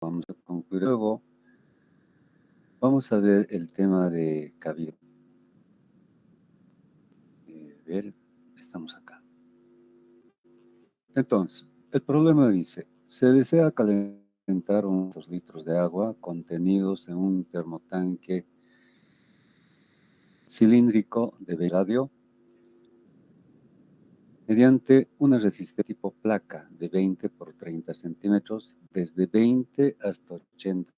vamos a concluir. Luego vamos a ver el tema de cabida. Ver, estamos acá. Entonces, el problema dice, se desea calentar unos litros de agua contenidos en un termotanque cilíndrico de veladio mediante una resistencia tipo placa de 20 por 30 centímetros desde 20 hasta 80.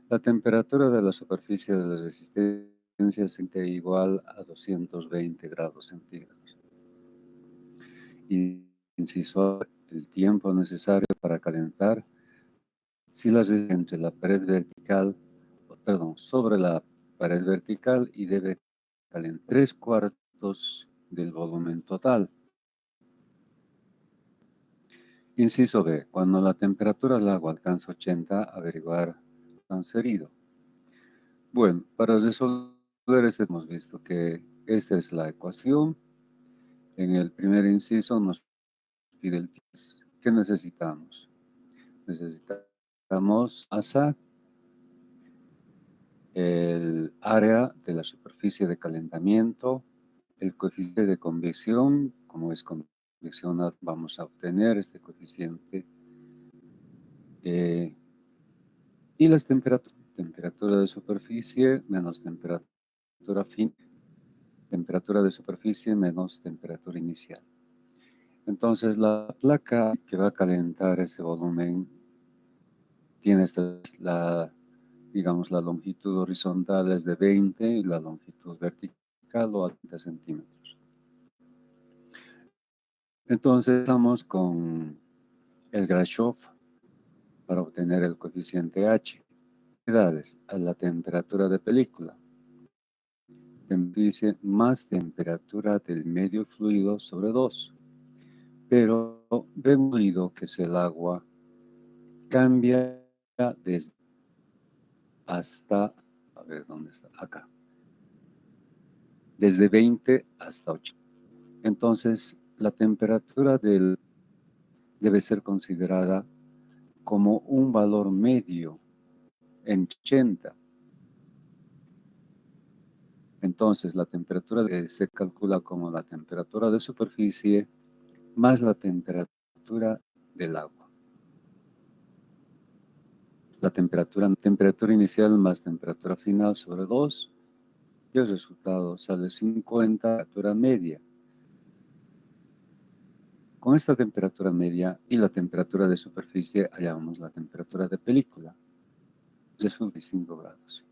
La temperatura de la superficie de la resistencia es igual a 220 grados centígrados. Y inciso, el tiempo necesario para calentar si la resistencia entre la pared vertical, sobre la pared vertical y debe calentar 3/4 del volumen total. Inciso B. Cuando la temperatura del agua alcanza 80, averiguar transferido. Bueno, para resolver esto hemos visto que esta es la ecuación. En el primer inciso nos pide el tiempo. ¿Qué necesitamos? Necesitamos masa, el área de la superficie de calentamiento, el coeficiente de convección, como es convección vamos a obtener este coeficiente, y las temperaturas. Temperatura de superficie menos temperatura final. Temperatura de superficie menos temperatura inicial. Entonces la placa que va a calentar ese volumen tiene digamos, la longitud horizontal es de 20 y la longitud vertical o 30 centímetros. Entonces estamos con el Grashof para obtener el coeficiente H. A la temperatura de película. Dice más temperatura del medio fluido sobre 2. Pero vemos que es el agua, cambia desde hasta, a ver dónde está, acá. Desde 20 hasta 8. Entonces, la temperatura debe ser considerada como un valor medio en 80. Entonces, la temperatura se calcula como la temperatura de superficie más la temperatura del agua. La temperatura inicial más temperatura final sobre 2, y el resultado sale 50, temperatura media. Con esta temperatura media y la temperatura de superficie hallamos la temperatura de película, de 5 grados.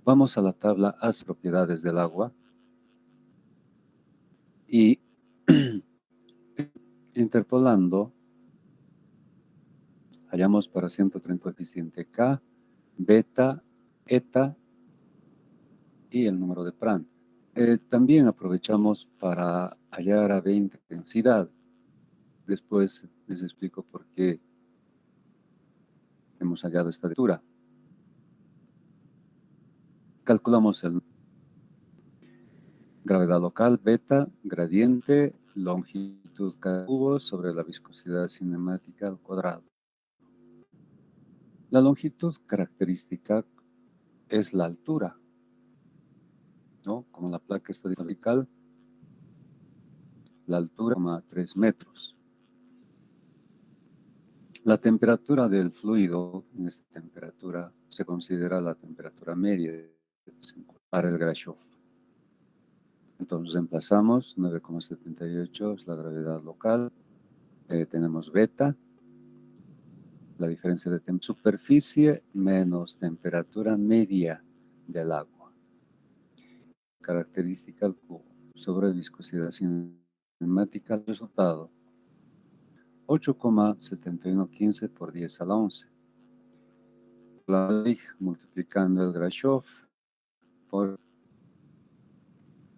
Vamos a la tabla As propiedades del agua y interpolando hallamos para 130 coeficiente K, beta, eta y el número de Prandtl. También aprovechamos para hallar a 20 densidad. Después les explico por qué hemos hallado esta altura. Calculamos el gravedad local, beta, gradiente, longitud K cubo sobre la viscosidad cinemática al cuadrado. La longitud característica es la altura, ¿no? Como la placa está vertical, la altura es 3 metros. La temperatura del fluido, en esta temperatura, se considera la temperatura media para el Grashof. Entonces reemplazamos 9,78 es la gravedad local. Tenemos beta, la diferencia de superficie menos temperatura media del agua. Característica al cubo sobre viscosidad cinemática. El resultado 8,7115 por 10 a la 11. Multiplicando el Grashof por,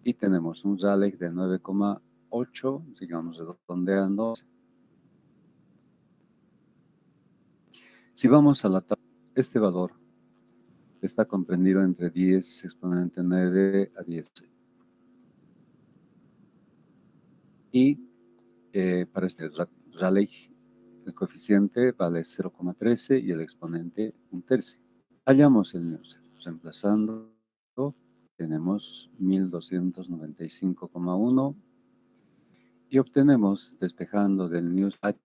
y tenemos un Rayleigh de 9,8, digamos redondeando. Si vamos a la tabla, este valor está comprendido entre 10 exponente 9 a 10. Y para este Rayleigh El coeficiente vale 0,13 y el exponente 1/3. Hallamos el Newset. Reemplazando, tenemos 1295,1 y obtenemos, despejando del Newset,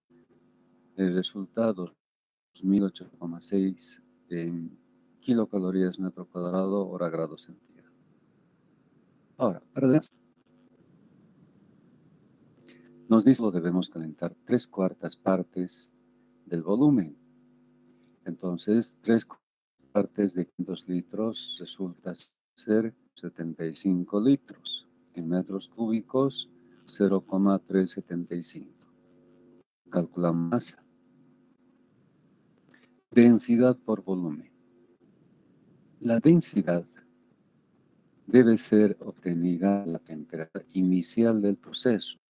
el resultado 2008,6 en kilocalorías metro cuadrado hora grado centígrado. Ahora, para nos dice que debemos calentar 3/4 partes del volumen. Entonces, 3/4 de 500 litros resulta ser 75 litros. En metros cúbicos, 0,375. Calculamos masa. Densidad por volumen. La densidad debe ser obtenida a la temperatura inicial del proceso.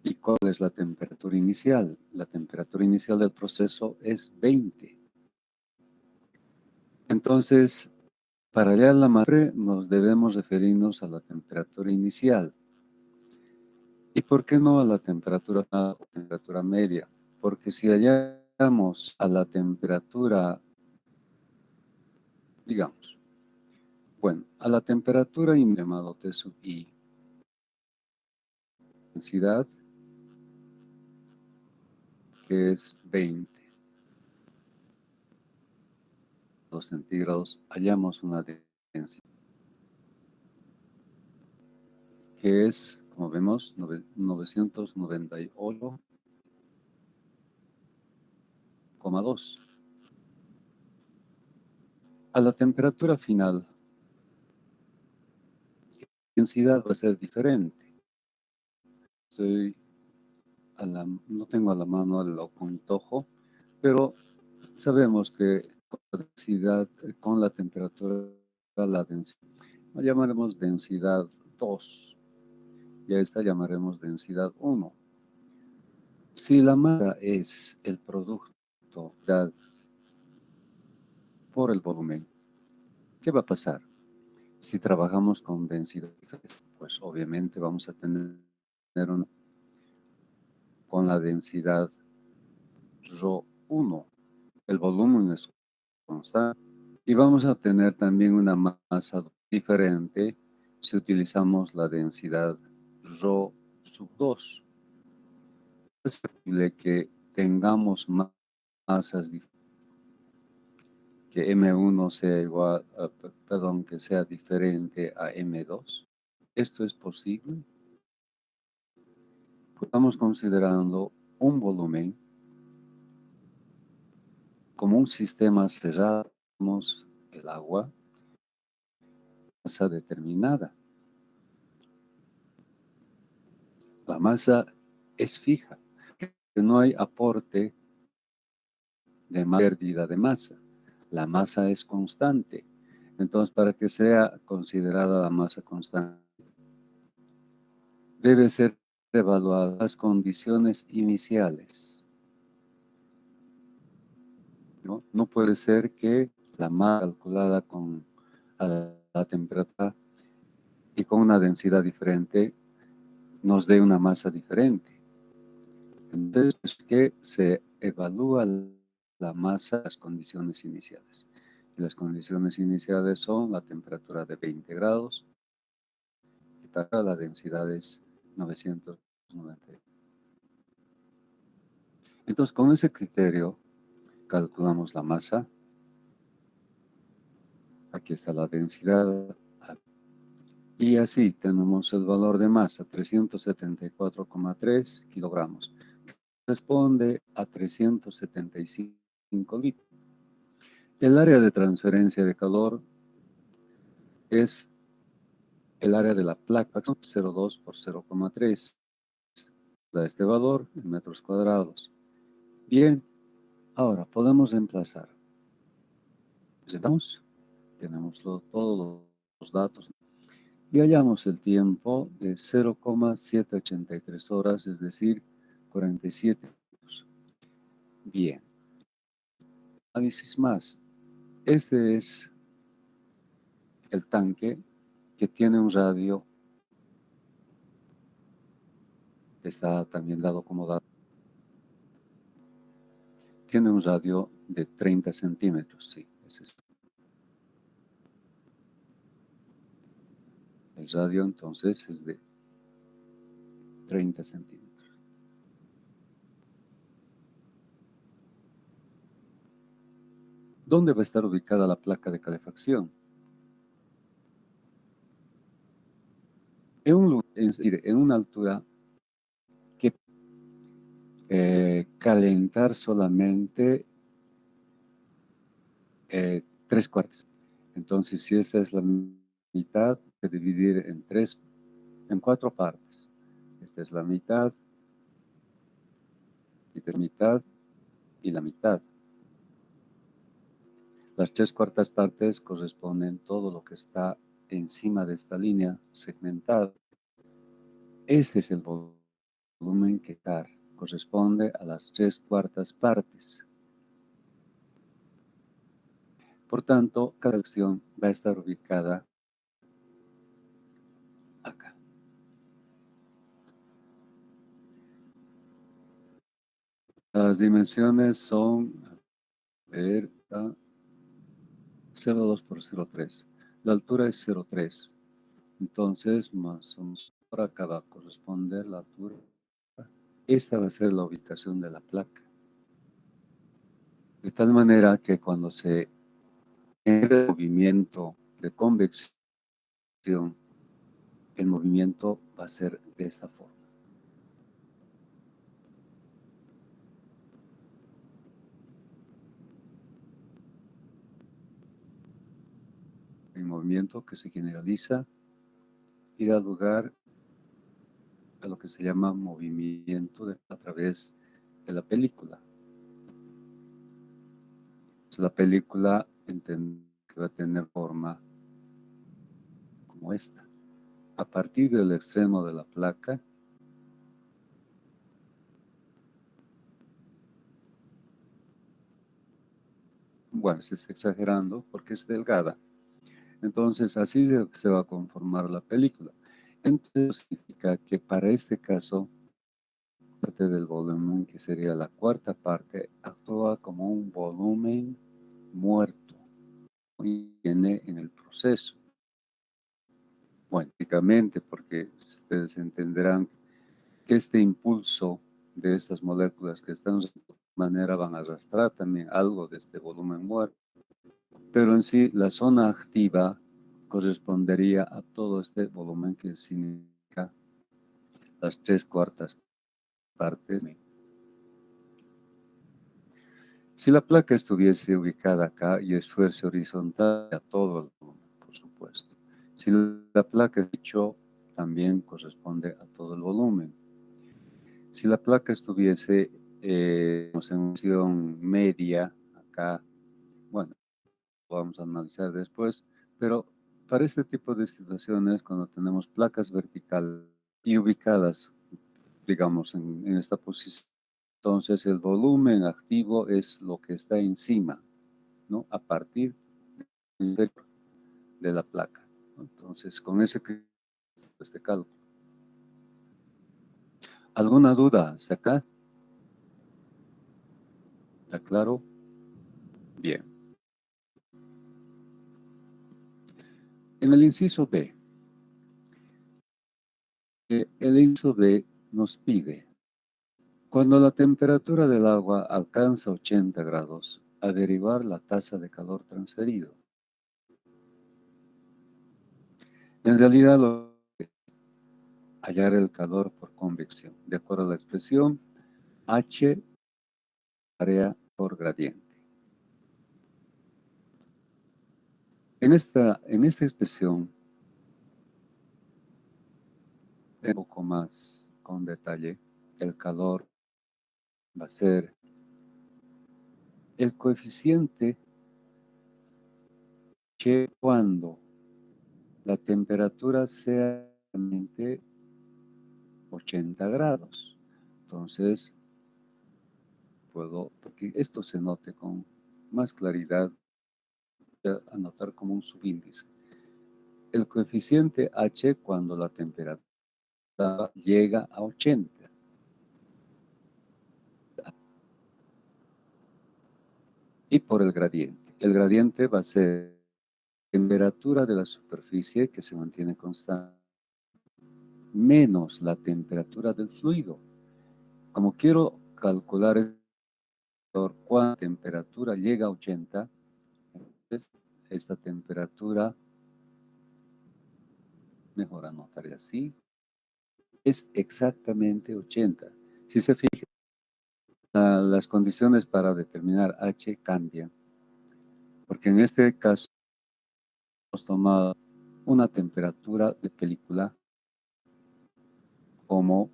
¿Y cuál es la temperatura inicial? La temperatura inicial del proceso es 20. Entonces, para hallar la masa, nos debemos referirnos a la temperatura inicial. ¿Y por qué no a la temperatura media? Porque si hallamos a la temperatura, digamos, bueno, a la temperatura llamado T sub I, densidad, que es 20 grados centígrados, hallamos una densidad que es, como vemos, 998,2. A la temperatura final, la densidad va a ser diferente. No tengo a la mano el ojo, pero sabemos que con la temperatura, la densidad, la llamaremos densidad 2 y a esta llamaremos densidad 1. Si la masa es el producto por el volumen, ¿qué va a pasar? Si trabajamos con densidad, pues obviamente vamos a tener con la densidad ρ1. El volumen es constante. Y vamos a tener también una masa diferente si utilizamos la densidad ρ sub 2. Es posible que tengamos masas diferentes, que M1 sea igual, que sea diferente a M2. ¿Esto es posible? Estamos considerando un volumen como un sistema cerrado, el agua, masa determinada. La masa es fija, no hay aporte de pérdida de masa. La masa es constante. Entonces, para que sea considerada la masa constante, debe ser evaluadas las condiciones iniciales. No puede ser que la masa calculada con la temperatura y con una densidad diferente nos dé una masa diferente. Entonces, es que se evalúa la masa en las condiciones iniciales. Y las condiciones iniciales son la temperatura de 20 grados y la densidad es 990. Entonces, con ese criterio, calculamos la masa. Aquí está la densidad. Y así tenemos el valor de masa, 374,3 kilogramos. Corresponde a 375 litros. El área de transferencia de calor es el área de la placa, 0,2 por 0,3. Da este valor en metros cuadrados. Bien, ahora podemos reemplazar. Tenemos todos los datos y hallamos el tiempo de 0,783 horas, es decir, 47 minutos. Bien, análisis más. Este es el tanque que tiene un radio, está también dado como dato, tiene un radio de 30 centímetros, sí, ese es. El radio entonces es de 30 centímetros. ¿Dónde va a estar ubicada la placa de calefacción? Es decir, en una altura que calentar solamente 3/4. Entonces, si esta es la mitad, se dividir en 4 partes. Esta es la mitad, esta es mitad y la mitad. Las 3/4 partes corresponden todo lo que está encima de esta línea segmentada. Este es el volumen que corresponde a las 3/4 partes. Por tanto, cada acción va a estar ubicada acá. Las dimensiones son, a ver, 0,2 por 0,3. La altura es 0,3. Entonces, más o menos por acá va a corresponder la altura. Esta va a ser la ubicación de la placa. De tal manera que cuando se genera el movimiento de convección, el movimiento va a ser de esta forma. El movimiento que se generaliza y da lugar a lo que se llama movimiento a través de la película. Entonces, la película que va a tener forma como esta. A partir del extremo de la placa, bueno, se está exagerando porque es delgada. Entonces, así se va a conformar la película. Entonces, significa que para este caso, parte del volumen, que sería la cuarta parte, actúa como un volumen muerto y viene en el proceso. Bueno, típicamente, porque ustedes entenderán que este impulso de estas moléculas que están de manera van a arrastrar también algo de este volumen muerto, pero en sí la zona activa correspondería a todo este volumen que significa las 3/4 partes. Si la placa estuviese ubicada acá y fuese horizontal a todo el volumen, por supuesto. Si la placa es hecho, también corresponde a todo el volumen. Si la placa estuviese en posición media, acá, bueno, vamos a analizar después, pero para este tipo de situaciones, cuando tenemos placas verticales y ubicadas, digamos, en esta posición, entonces el volumen activo es lo que está encima, ¿no? A partir de la placa. Entonces, con este cálculo. ¿Alguna duda hasta acá? ¿Está claro? Bien. En el inciso B, el inciso B nos pide, cuando la temperatura del agua alcanza 80 grados, averiguar la tasa de calor transferido. En realidad, hallar el calor por convección, de acuerdo a la expresión H área por gradiente. En esta expresión, un poco más con detalle, el calor va a ser el coeficiente que cuando la temperatura sea 80 grados. Entonces, porque esto se note con más claridad, voy a anotar como un subíndice. El coeficiente H cuando la temperatura llega a 80. y por el gradiente. El gradiente va a ser temperatura de la superficie que se mantiene constante menos la temperatura del fluido. Como quiero calcular cuando la temperatura llega a 80, entonces esta temperatura, mejor anotaré así, es exactamente 80. Si se fija, las condiciones para determinar H cambian, porque en este caso hemos tomado una temperatura de película como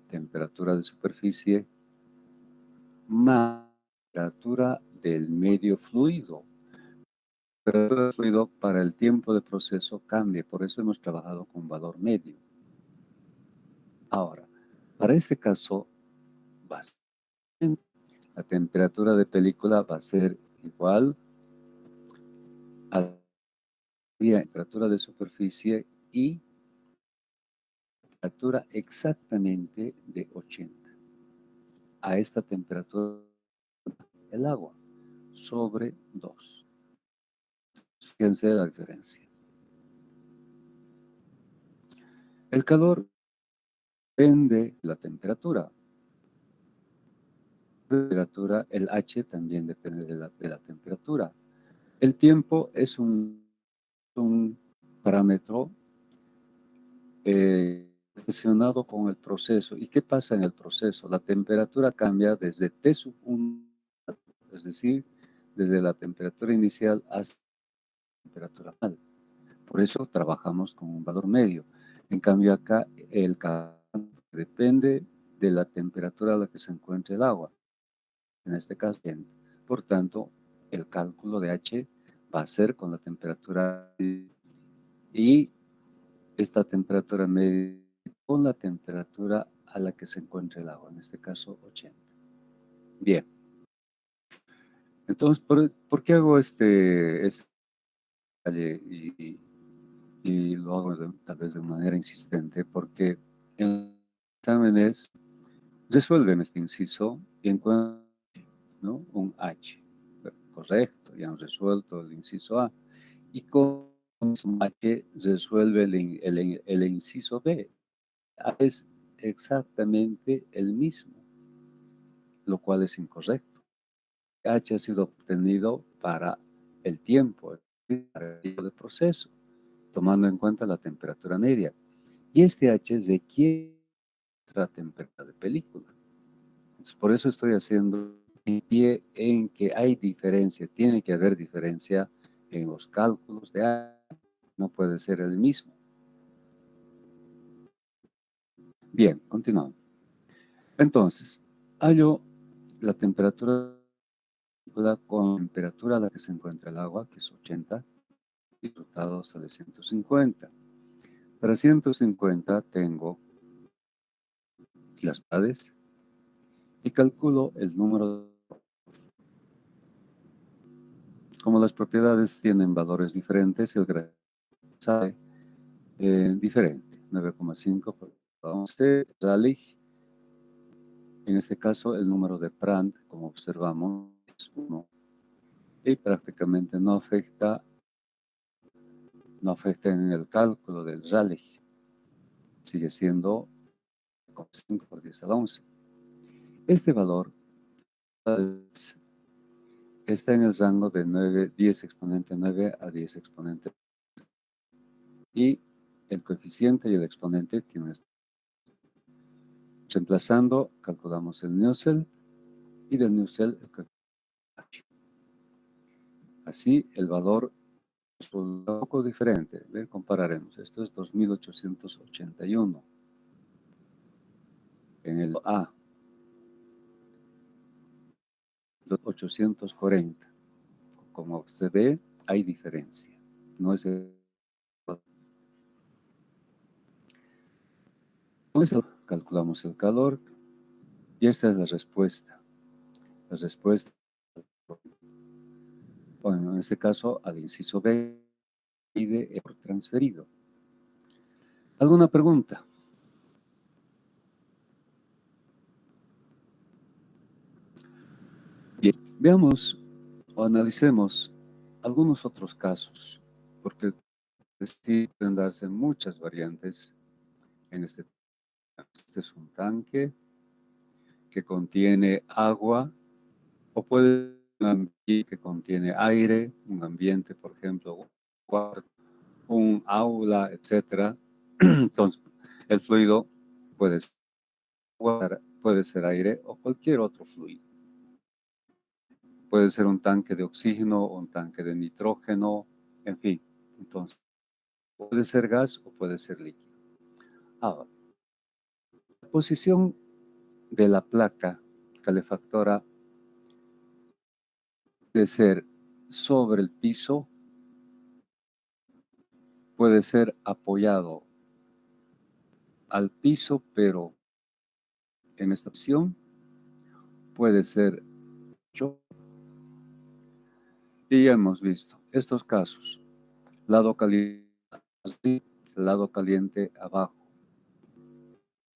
temperatura de superficie más temperatura del medio fluido. La temperatura del fluido para el tiempo de proceso cambia, por eso hemos trabajado con valor medio. Ahora, para este caso, la temperatura de película va a ser igual a la temperatura de superficie y temperatura exactamente de 80. A esta temperatura el agua sobre 2. Fíjense la diferencia. El calor depende de la temperatura. El H también depende de la temperatura. El tiempo es un parámetro relacionado con el proceso. ¿Y qué pasa en el proceso? La temperatura cambia desde T sub 1, es decir, desde la temperatura inicial hasta la temperatura final. Por eso trabajamos con un valor medio. En cambio acá el calor depende de la temperatura a la que se encuentre el agua. En este caso, bien. Por tanto, el cálculo de H va a ser con la temperatura y esta temperatura media con la temperatura a la que se encuentra el agua, en este caso 80. Bien. Entonces, ¿por qué hago este y lo hago tal vez de manera insistente? Porque en los exámenes resuelven este inciso y encuentran, ¿no?, un H. Correcto, ya han resuelto el inciso A. Y con H resuelve el inciso B. Es exactamente el mismo, lo cual es incorrecto. H ha sido obtenido para el tiempo, para el tiempo de proceso, tomando en cuenta la temperatura media. Y este H requiere la temperatura de película. Entonces, por eso estoy haciendo hincapié en que hay diferencia, tiene que haber diferencia en los cálculos de H, no puede ser el mismo. Bien, continuamos. Entonces, hallo la temperatura con temperatura a la que se encuentra el agua, que es 80, y resultados de 150. Para 150 tengo las propiedades y calculo el número. Como las propiedades tienen valores diferentes, el gradiente sale diferente. 9,5 por 11, Rayleigh. En este caso, el número de Prandtl, como observamos, es 1. Y prácticamente no afecta en el cálculo del Rayleigh. Sigue siendo 5 por 10 a la 11. Este valor está en el rango de 10 exponente 9 a 10 exponente. Y el coeficiente y el exponente tienen esto. Reemplazando, calculamos el Nusselt y del Nusselt el coeficiente H. Así, el valor es un poco diferente. Ver, compararemos. Esto es 2881. En el A, 840. Como se ve, hay diferencia. No es calculamos el calor y esta es la respuesta. La respuesta, bueno, en este caso, al inciso B, pide por transferido. ¿Alguna pregunta? Bien, veamos O analicemos algunos otros casos, porque sí pueden darse muchas variantes en este tema. Este es un tanque que contiene agua, o puede ser un ambiente que contiene aire, un ambiente, por ejemplo, un cuarto, un aula, etcétera. Entonces, el fluido puede ser agua, puede ser aire o cualquier otro fluido. Puede ser un tanque de oxígeno o un tanque de nitrógeno, en fin. Entonces, puede ser gas o puede ser líquido. Ahora, la posición de la placa calefactora puede ser sobre el piso, puede ser apoyado al piso, pero en esta opción puede ser yo. Y ya hemos visto estos casos. Lado caliente, lado caliente abajo,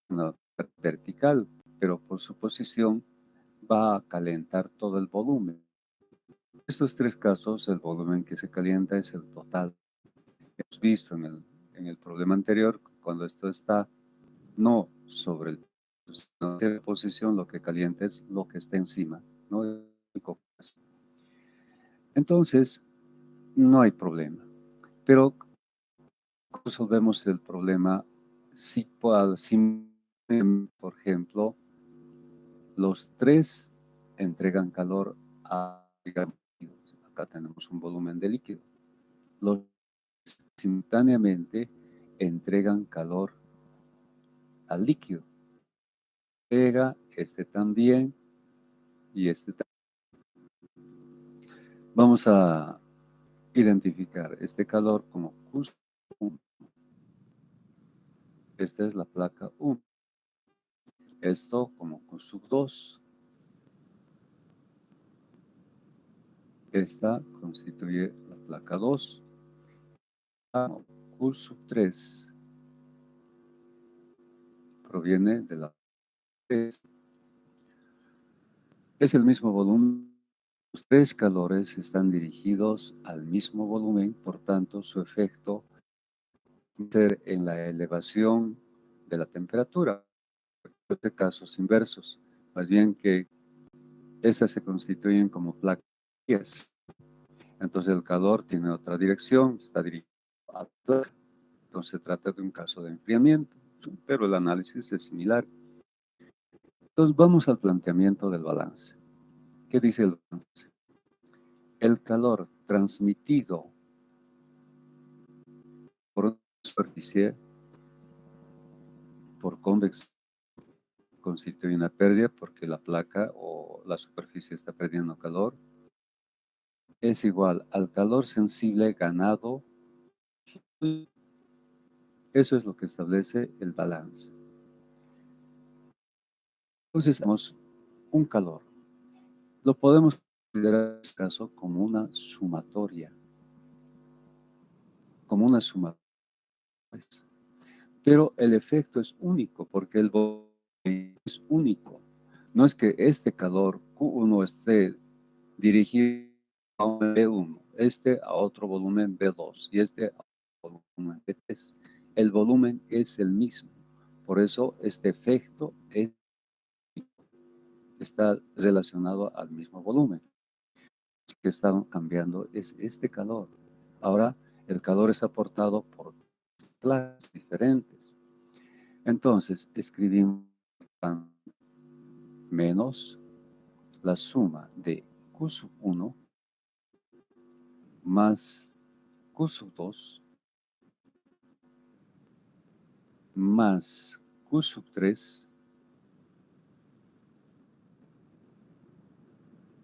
una vertical, pero por su posición va a calentar todo el volumen. Estos tres casos, el volumen que se calienta es el total. Hemos visto en el problema anterior, cuando esto está no sobre el sino en posición, lo que calienta es lo que está encima, ¿no? Entonces, no hay problema. Pero resolvemos el problema si, por ejemplo, los tres entregan calor a, acá tenemos un volumen de líquido. Los simultáneamente entregan calor al líquido. Pega este también y este también. Vamos a identificar este calor como Q1. Esta es la placa 1. Esto como Q2. Esta constituye la placa 2. Q3 proviene de la 3. Es el mismo volumen. Los tres calores están dirigidos al mismo volumen, por tanto, su efecto puede ser en la elevación de la temperatura. En este casos inversos, más bien que estas se constituyen como placas. Entonces el calor tiene otra dirección, está dirigido a la placa. Entonces se trata de un caso de enfriamiento, pero el análisis es similar. Entonces vamos al planteamiento del balance. ¿Qué dice el balance? El calor transmitido por una superficie por convección constituye una pérdida porque la placa o la superficie está perdiendo calor. Es igual al calor sensible ganado. Eso es lo que establece el balance. Entonces tenemos un calor. Lo podemos considerar en este caso como una sumatoria. Como una sumatoria. Pero el efecto es único porque el volumen es único. No es que este calor Q1 esté dirigido a un B1, este a otro volumen B2 y este a otro volumen B3. El volumen es el mismo. Por eso este efecto está relacionado al mismo volumen. Lo que está cambiando es este calor. Ahora el calor es aportado por placas diferentes. Entonces escribimos menos la suma de Q1 más Q2 más Q3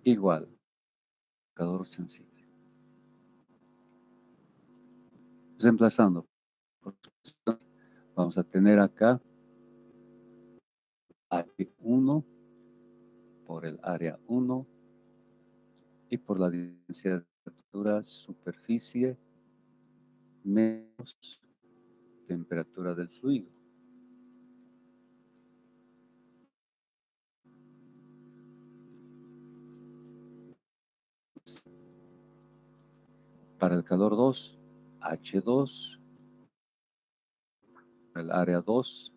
igual calor sensible. Reemplazando, vamos a tener acá H1 por el área 1 y por la diferencia de temperatura superficie menos temperatura del fluido. Para el calor 2, H2, el área 2,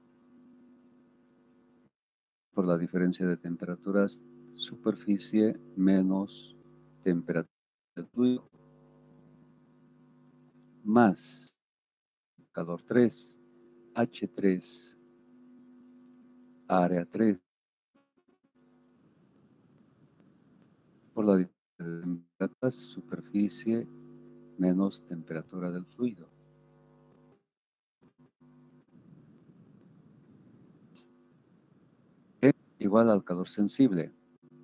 por la diferencia de temperaturas, superficie menos temperatura del fluido, más calor 3, H3, área 3, por la diferencia de temperaturas, superficie menos temperatura del fluido. E igual al calor sensible.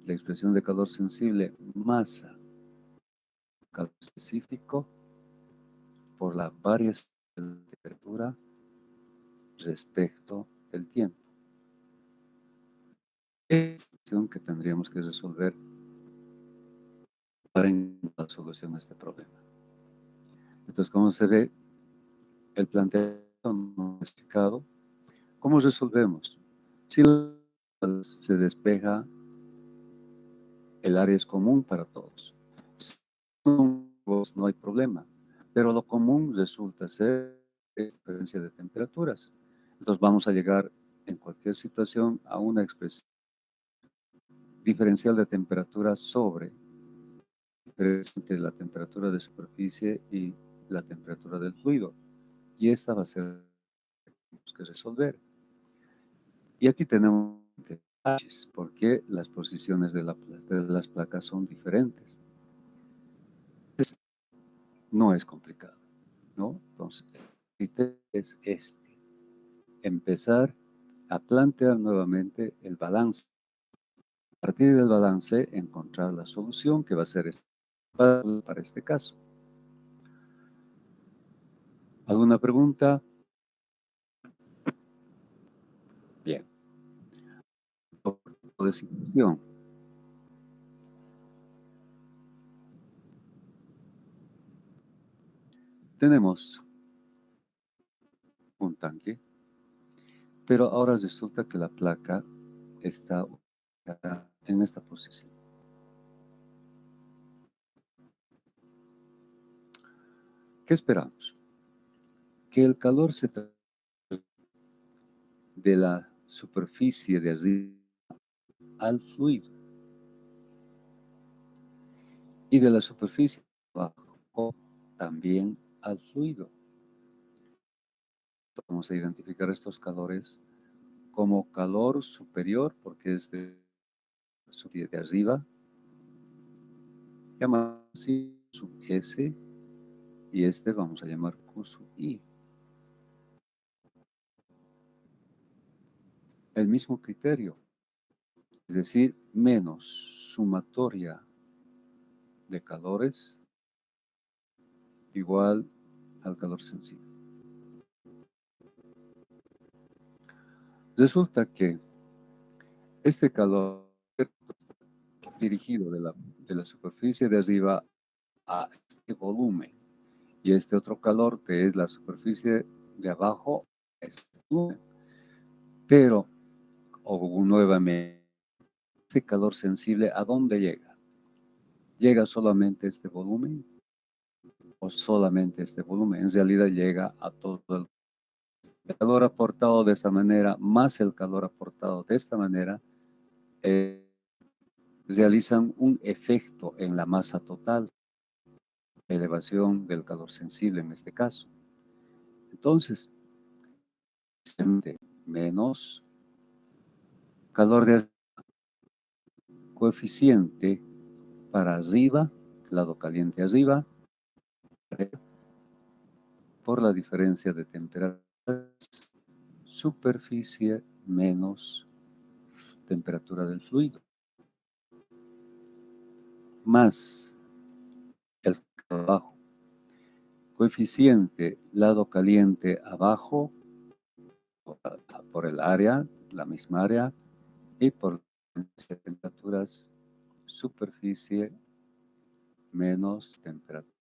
La expresión de calor sensible, masa, calor específico, por la variación de temperatura respecto del tiempo. Es la cuestión que tendríamos que resolver para encontrar la solución a este problema. Entonces, como se ve, el planteamiento no es explicado. ¿Cómo resolvemos? Si se despeja, el área es común para todos. Si no hay problema, pero lo común resulta ser diferencia de temperaturas. Entonces vamos a llegar en cualquier situación a una expresión diferencial de temperatura sobre entre la temperatura de superficie y la temperatura del fluido. Y esta va a ser la que tenemos que resolver. Y aquí tenemos detalles, porque las posiciones de las placas son diferentes. Entonces, no es complicado, ¿no? Entonces, el criterio es este: empezar a plantear nuevamente el balance. A partir del balance, encontrar la solución que va a ser para este caso. ¿Alguna pregunta? Bien. De situación. Tenemos un tanque, pero ahora resulta que la placa está en esta posición. ¿Qué esperamos? Que el calor se traslade de la superficie de arriba al fluido y de la superficie de abajo también al fluido. Vamos a identificar estos calores como calor superior, porque es de arriba, llamamos así sub S, y este vamos a llamar Q sub I. El mismo criterio, es decir, menos sumatoria de calores igual al calor sensible. Resulta que este calor dirigido de la superficie de arriba a este volumen, y este otro calor que es la superficie de abajo a este volumen. Pero, o nuevamente, este calor sensible, ¿a dónde llega? ¿Llega solamente este volumen o solamente este volumen? En realidad llega a todo el calor aportado de esta manera, más el calor aportado de esta manera, realizan un efecto en la masa total, elevación del calor sensible en este caso. Entonces, menos calor de coeficiente para arriba, lado caliente arriba, por la diferencia de temperaturas, superficie menos temperatura del fluido, más el abajo, coeficiente lado caliente abajo, por el área, la misma área, y por temperaturas, superficie menos temperatura.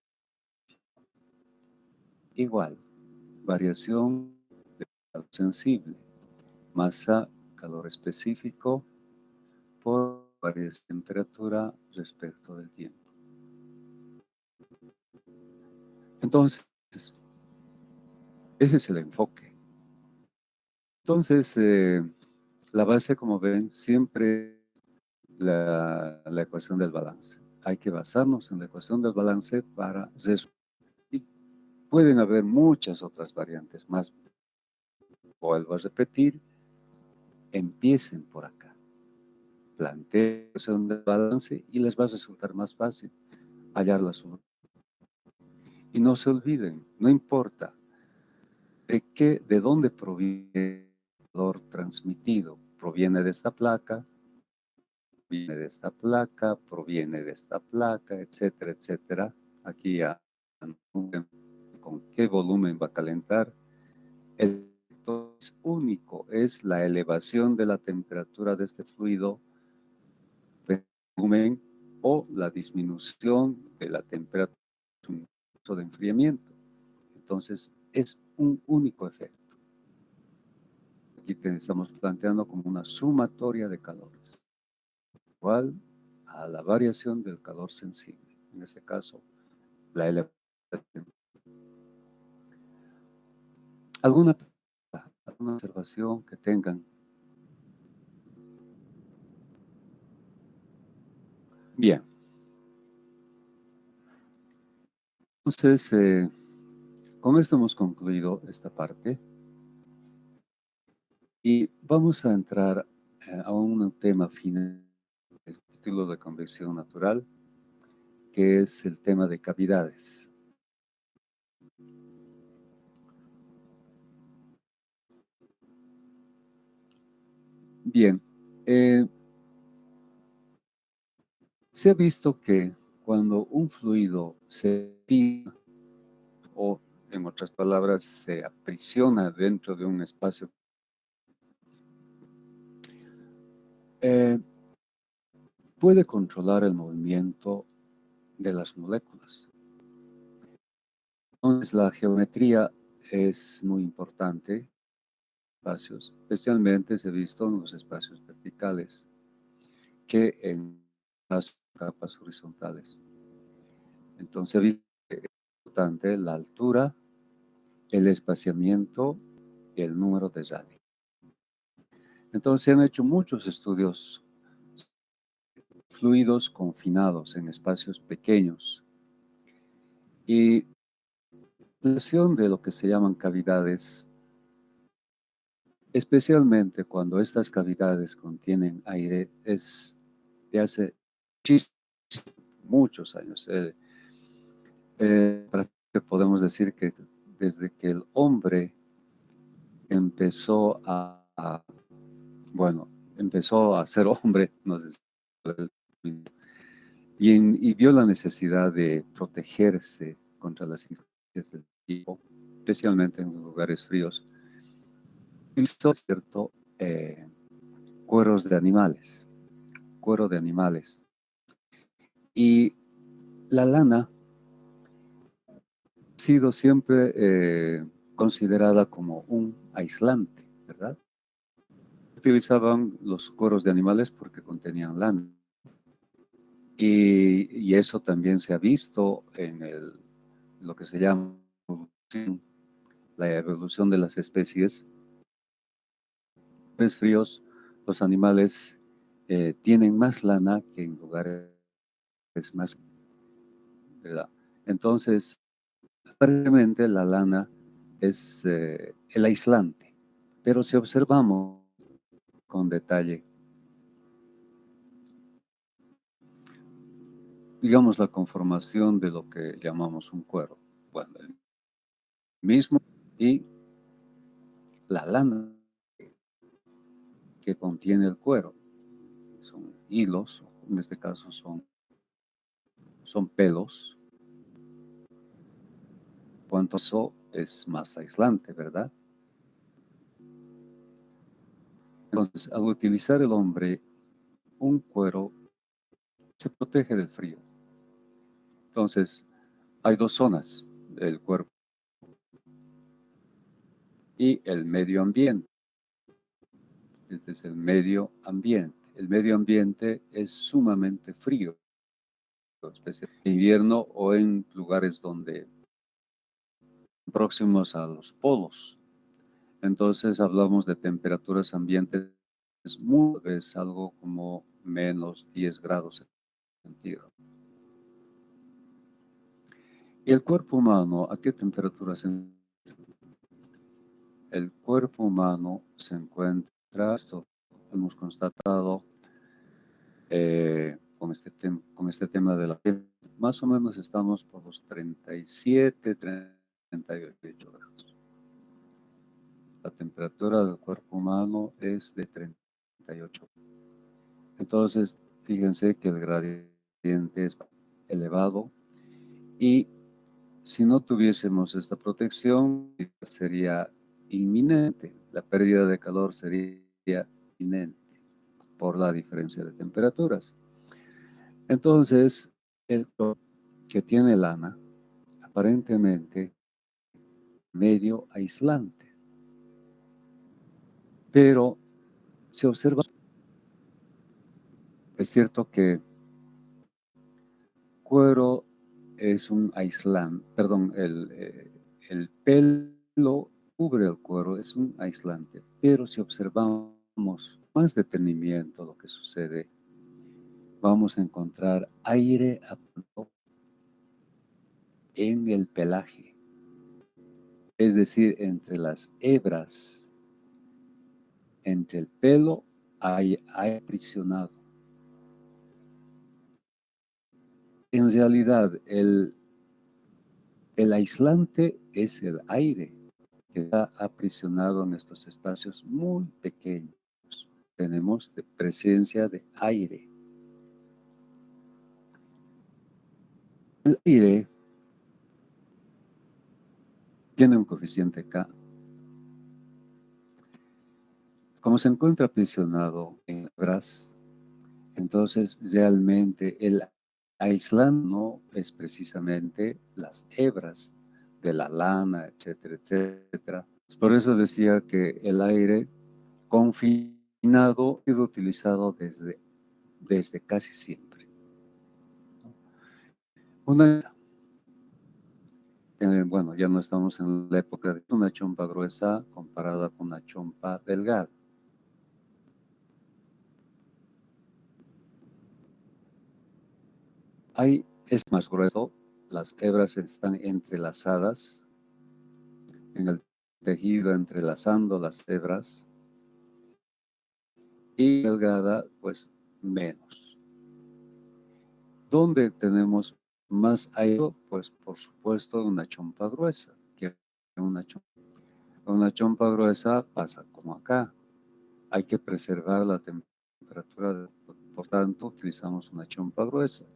Igual, variación de calor sensible, masa, calor específico, por variación de temperatura respecto del tiempo. Entonces, ese es el enfoque. Entonces, la base, como ven, siempre la ecuación del balance. Hay que basarnos en la ecuación del balance para resolver. Pueden haber muchas otras variantes más. Vuelvo a repetir, empiecen por acá. Planteen la ecuación del balance y les va a resultar más fácil hallar la solución. Y no se olviden, no importa de dónde proviene el calor transmitido. Proviene de esta placa, proviene de esta placa, proviene de esta placa, etcétera, etcétera. Aquí ya con qué volumen va a calentar. El factor es único, es la elevación de la temperatura de este fluido, volumen, o la disminución de la temperatura de enfriamiento. Entonces, es un único efecto. Aquí estamos planteando como una sumatoria de calores, igual a la variación del calor sensible. En este caso, la elevación. ¿Alguna observación que tengan? Bien. Entonces, con esto hemos concluido esta parte y vamos a entrar a un tema final del título de convección natural, que es el tema de cavidades. Bien, se ha visto que cuando un fluido se tira, o en otras palabras, se aprisiona dentro de un espacio, eh, puede controlar el movimiento de las moléculas. Entonces, la geometría es muy importante, espacios, especialmente se ha visto en los espacios verticales, que en las capas horizontales. Entonces, se ha visto que es importante la altura, el espaciamiento y el número de Rayleigh. Entonces, se han hecho muchos estudios fluidos confinados en espacios pequeños y la relación de lo que se llaman cavidades, especialmente cuando estas cavidades contienen aire, es de hace muchos años. Podemos decir que desde que el hombre empezó bueno, empezó a ser hombre, no sé, y vio la necesidad de protegerse contra las influencias del tipo, especialmente en los lugares fríos, utilizó cierto cueros de animales, cuero de animales. Y la lana ha sido siempre considerada como un aislante, ¿verdad? Utilizaban los cueros de animales porque contenían lana. Y eso también se ha visto en lo que se llama la evolución de las especies. En lugares fríos, los animales tienen más lana que en lugares más, ¿verdad? Entonces, aparentemente la lana es el aislante, pero si observamos con detalle, digamos, la conformación de lo que llamamos un cuero, bueno, el mismo, y la lana que contiene el cuero, son hilos, en este caso son pelos, cuanto eso es más aislante, ¿verdad? Entonces, al utilizar el hombre un cuero, se protege del frío. Entonces, hay dos zonas, el cuerpo y el medio ambiente. Este es el medio ambiente. El medio ambiente es sumamente frío, especialmente en invierno o en lugares donde próximos a los polos. Entonces hablamos de temperaturas ambientes es algo como menos 10 grados centígrados. ¿Y el cuerpo humano a qué temperatura se encuentra? El cuerpo humano se encuentra, esto hemos constatado con este tema de la piel, más o menos estamos por los 37, 38 grados. La temperatura del cuerpo humano es de 38. Entonces, fíjense que el gradiente es elevado y si no tuviésemos esta protección, sería inminente. La pérdida de calor sería inminente por la diferencia de temperaturas. Entonces, el que tiene lana, aparentemente medio aislante, pero se observa, es cierto que cuero es un aislante, perdón, el pelo cubre el cuero, es un aislante, pero si observamos más detenimiento lo que sucede, vamos a encontrar aire en el pelaje, es decir, entre las hebras, entre el pelo hay aprisionado. En realidad, el aislante es el aire que está aprisionado en estos espacios muy pequeños. Tenemos presencia de aire. El aire tiene un coeficiente K. Como se encuentra aprisionado en hebras, entonces realmente el aislante no es precisamente las hebras de la lana, etcétera, etcétera. Por eso decía que el aire confinado ha sido utilizado desde casi siempre. Bueno, ya no estamos en la época de una chompa gruesa comparada con una chompa delgada. Es más grueso, las hebras están entrelazadas en el tejido, entrelazando las hebras, y delgada, pues menos. ¿Dónde tenemos más aire? Pues por supuesto una chompa gruesa, que una chompa. Una chompa gruesa pasa como acá. Hay que preservar la temperatura, por tanto utilizamos una chompa gruesa.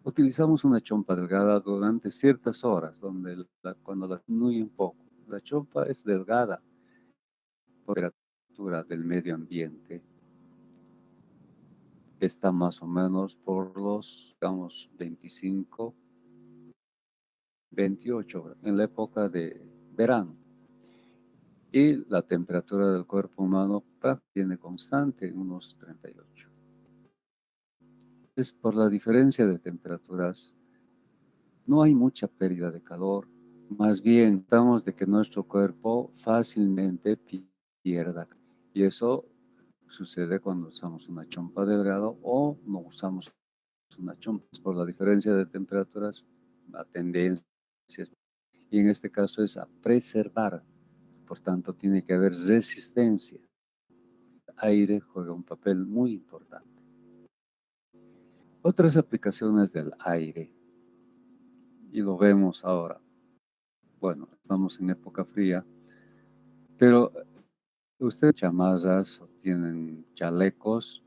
Utilizamos una chompa delgada durante ciertas horas, cuando la disminuye un poco. La chompa es delgada por la temperatura del medio ambiente. Está más o menos por los, digamos, 25, 28 en la época de verano. Y la temperatura del cuerpo humano tiene constante unos 38. Es por la diferencia de temperaturas, no hay mucha pérdida de calor. Más bien, estamos de que nuestro cuerpo fácilmente pierda. Y eso sucede cuando usamos una chompa delgada o no usamos una chompa. Por la diferencia de temperaturas, la tendencia, y en este caso es a preservar. Por tanto, tiene que haber resistencia. El aire juega un papel muy importante. Otras aplicaciones del aire, y lo vemos ahora. Bueno, estamos en época fría, pero ustedes chamarras o tienen chalecos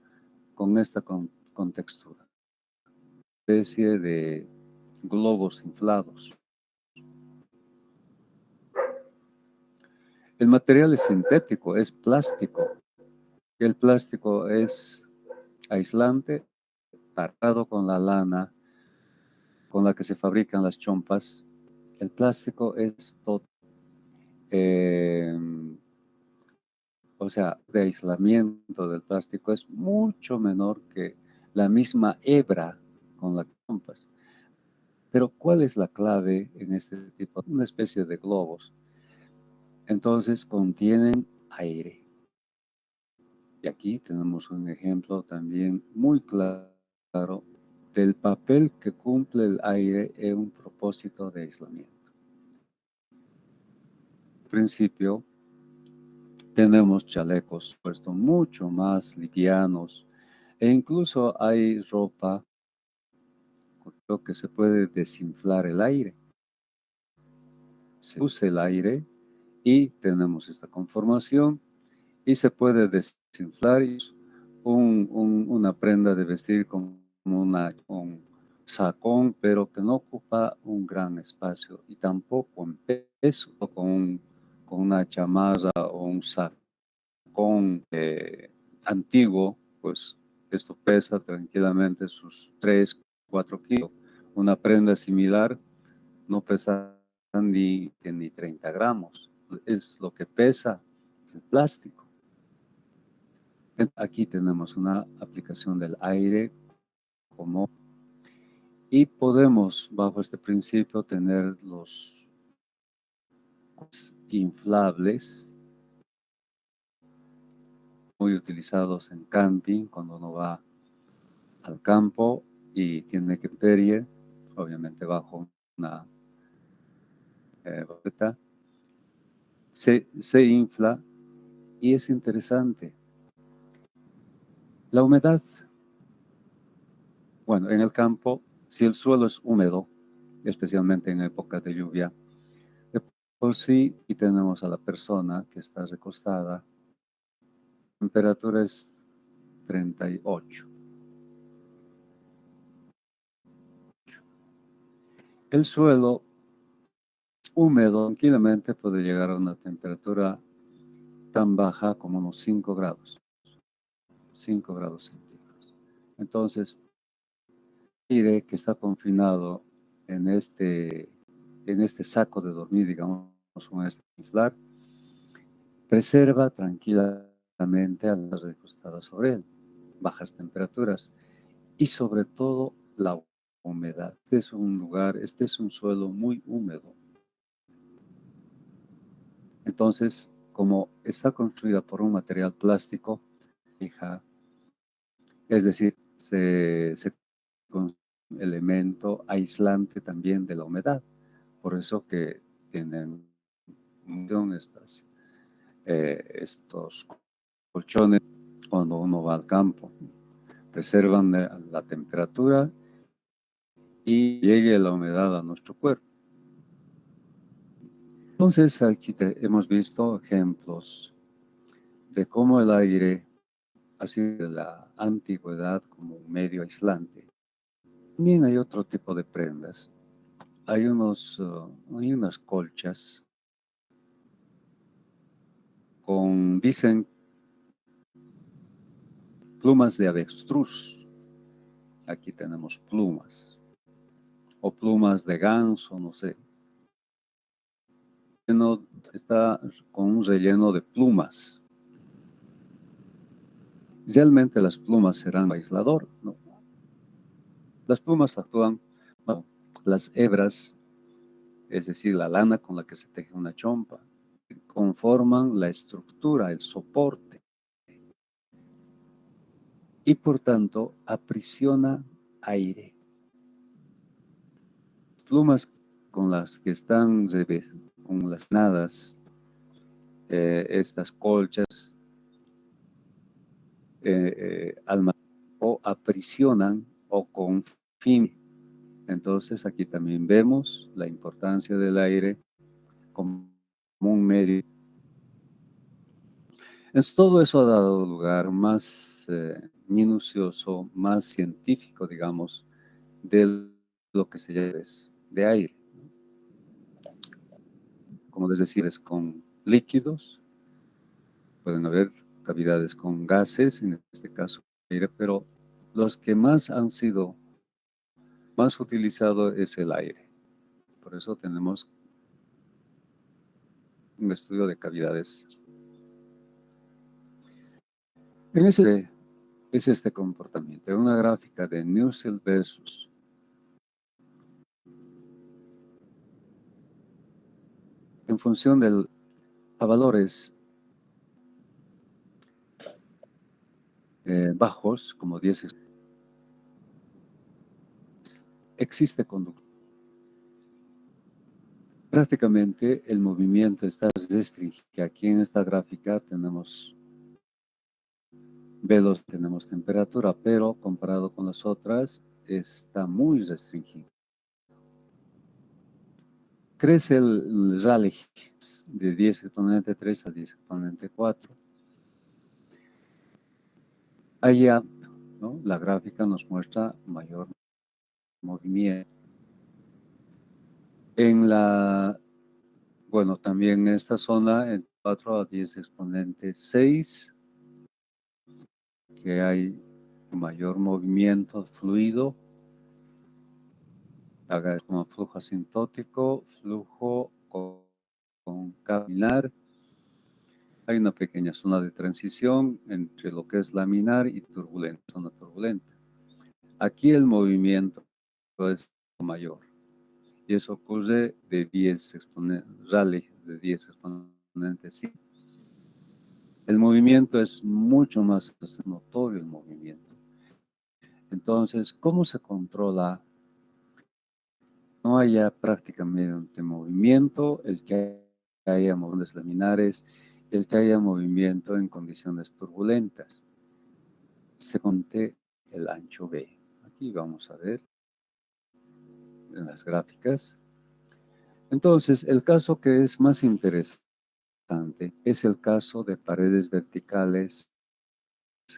con esta contextura, especie de globos inflados. El material es sintético, es plástico. El plástico es aislante, parado con la lana con la que se fabrican las chompas. El plástico es todo, eh, o sea, de aislamiento del plástico es mucho menor que la misma hebra con la que chompas. Pero ¿cuál es la clave en este tipo? Una especie de globos. Entonces contienen aire. Y aquí tenemos un ejemplo también muy claro del papel que cumple el aire en un propósito de aislamiento. Al principio tenemos chalecos puestos mucho más livianos e incluso hay ropa con lo que se puede desinflar el aire. Se usa el aire y tenemos esta conformación y se puede desinflar una prenda de vestir con un sacón, pero que no ocupa un gran espacio y tampoco en peso, con una chamarra o un sacón antiguo, pues esto pesa tranquilamente sus 3, 4 kilos. Una prenda similar no pesa ni 30 gramos, es lo que pesa el plástico. Aquí tenemos una aplicación del aire como y podemos bajo este principio tener los inflables muy utilizados en camping cuando uno va al campo y tiene que ferie, obviamente bajo una bota, se infla y es interesante. La humedad, bueno, en el campo, si el suelo es húmedo, especialmente en época de lluvia, de por sí, y tenemos a la persona que está recostada, la temperatura es 38. El suelo húmedo tranquilamente puede llegar a una temperatura tan baja como unos 5 grados, 5 grados centígrados. Entonces, el aire que está confinado en este saco de dormir, digamos, con este inflar, preserva tranquilamente a las recostadas sobre él, bajas temperaturas y sobre todo la humedad. Este es un suelo muy húmedo. Entonces, como está construida por un material plástico, es decir, se con un elemento aislante también de la humedad. Por eso que tienen estos colchones cuando uno va al campo. Preservan la temperatura y llegue la humedad a nuestro cuerpo. Entonces aquí hemos visto ejemplos de cómo el aire ha sido de la antigüedad como un medio aislante. También hay otro tipo de prendas. Hay unas colchas dicen, plumas de avestruz. Aquí tenemos plumas. O plumas de ganso, no sé. Está con un relleno de plumas. Realmente las plumas serán aislador, ¿no? Las plumas actúan, bueno, las hebras, es decir, la lana con la que se teje una chompa, conforman la estructura, el soporte, y por tanto aprisiona aire. Plumas con las que están con las nadas, estas colchas, o aprisionan o confinen. Entonces aquí también vemos la importancia del aire como un medio. Entonces, todo eso ha dado lugar más minucioso, más científico, digamos, de lo que se llama de aire. Como les decía, es con líquidos, pueden haber cavidades con gases, en este caso aire, pero los que más han sido más utilizado es el aire. Por eso tenemos un estudio de cavidades. Es este comportamiento, una gráfica de Newsel versus en función a valores bajos, como 10, existe conducción. Prácticamente el movimiento está restringido. Aquí en esta gráfica tenemos velocidad, tenemos temperatura, pero comparado con las otras está muy restringido. Crece el Rayleigh de 10 exponente 3 a 10 exponente 4. Allá, ¿no? La gráfica nos muestra mayor movimiento. Bueno, también en esta zona, en 4 a 10 exponente 6, que hay mayor movimiento fluido, como flujo asintótico, flujo concavilar. Hay una pequeña zona de transición entre lo que es laminar y turbulenta, zona turbulenta. Aquí el movimiento es mayor. Y eso ocurre de 10 exponentes, Rayleigh de 10 exponentes 5. El movimiento es mucho más notorio, el movimiento. Entonces, ¿cómo se controla? No haya prácticamente movimiento, el que haya movimientos laminares, el que haya movimiento en condiciones turbulentas. Se conte el ancho B. Aquí vamos a ver en las gráficas. Entonces, el caso que es más interesante es el caso de paredes verticales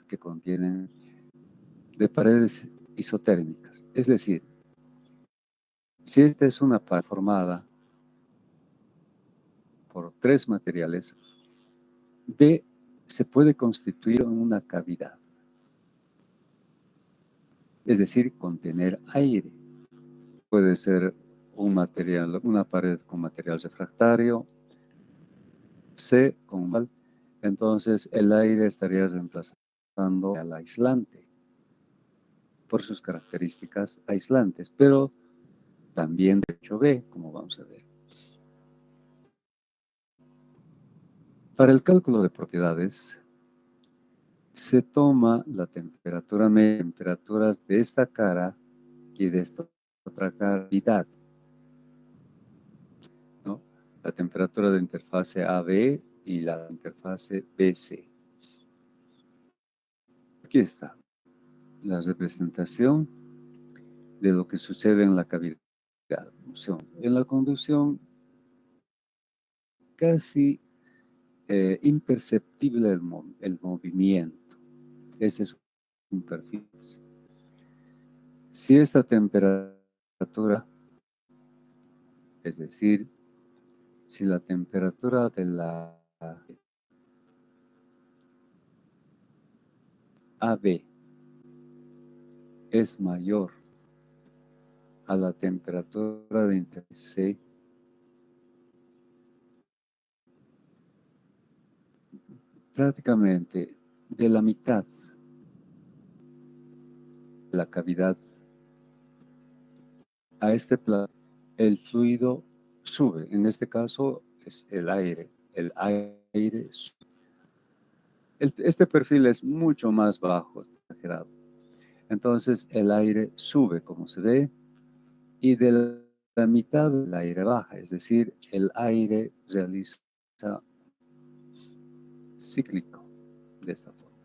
que contienen, de paredes isotérmicas. Es decir, si esta es una pared formada por 3 materiales, B se puede constituir en una cavidad, es decir, contener aire. Puede ser un material, una pared con material refractario, C con mal, entonces el aire estaría reemplazando al aislante por sus características aislantes, pero también de hecho B, como vamos a ver. Para el cálculo de propiedades, se toma la temperatura media, temperaturas de esta cara y de esta otra cavidad, ¿no? La temperatura de interfase AB y la interfase BC. Aquí está la representación de lo que sucede en la cavidad. En la conducción, casi imperceptible el movimiento. Este es un perfil. Si esta temperatura, es decir, si la temperatura de la AB es mayor a la temperatura de interfase C, prácticamente de la mitad de la cavidad a este plano, el fluido sube. En este caso es el aire. El aire sube. Este perfil es mucho más bajo, exagerado. Entonces el aire sube, como se ve, y de la mitad del aire baja, es decir, el aire realiza cíclico de esta forma.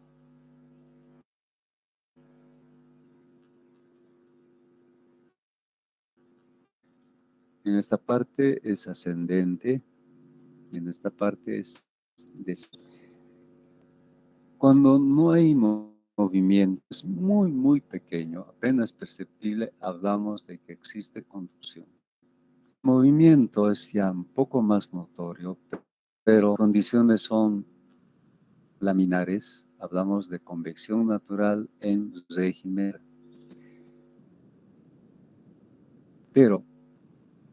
En esta parte es ascendente y en esta parte es descendente. Cuando no hay movimiento, es muy, muy pequeño, apenas perceptible, hablamos de que existe conducción. Movimiento es ya un poco más notorio, pero condiciones son laminares, hablamos de convección natural en régimen. Pero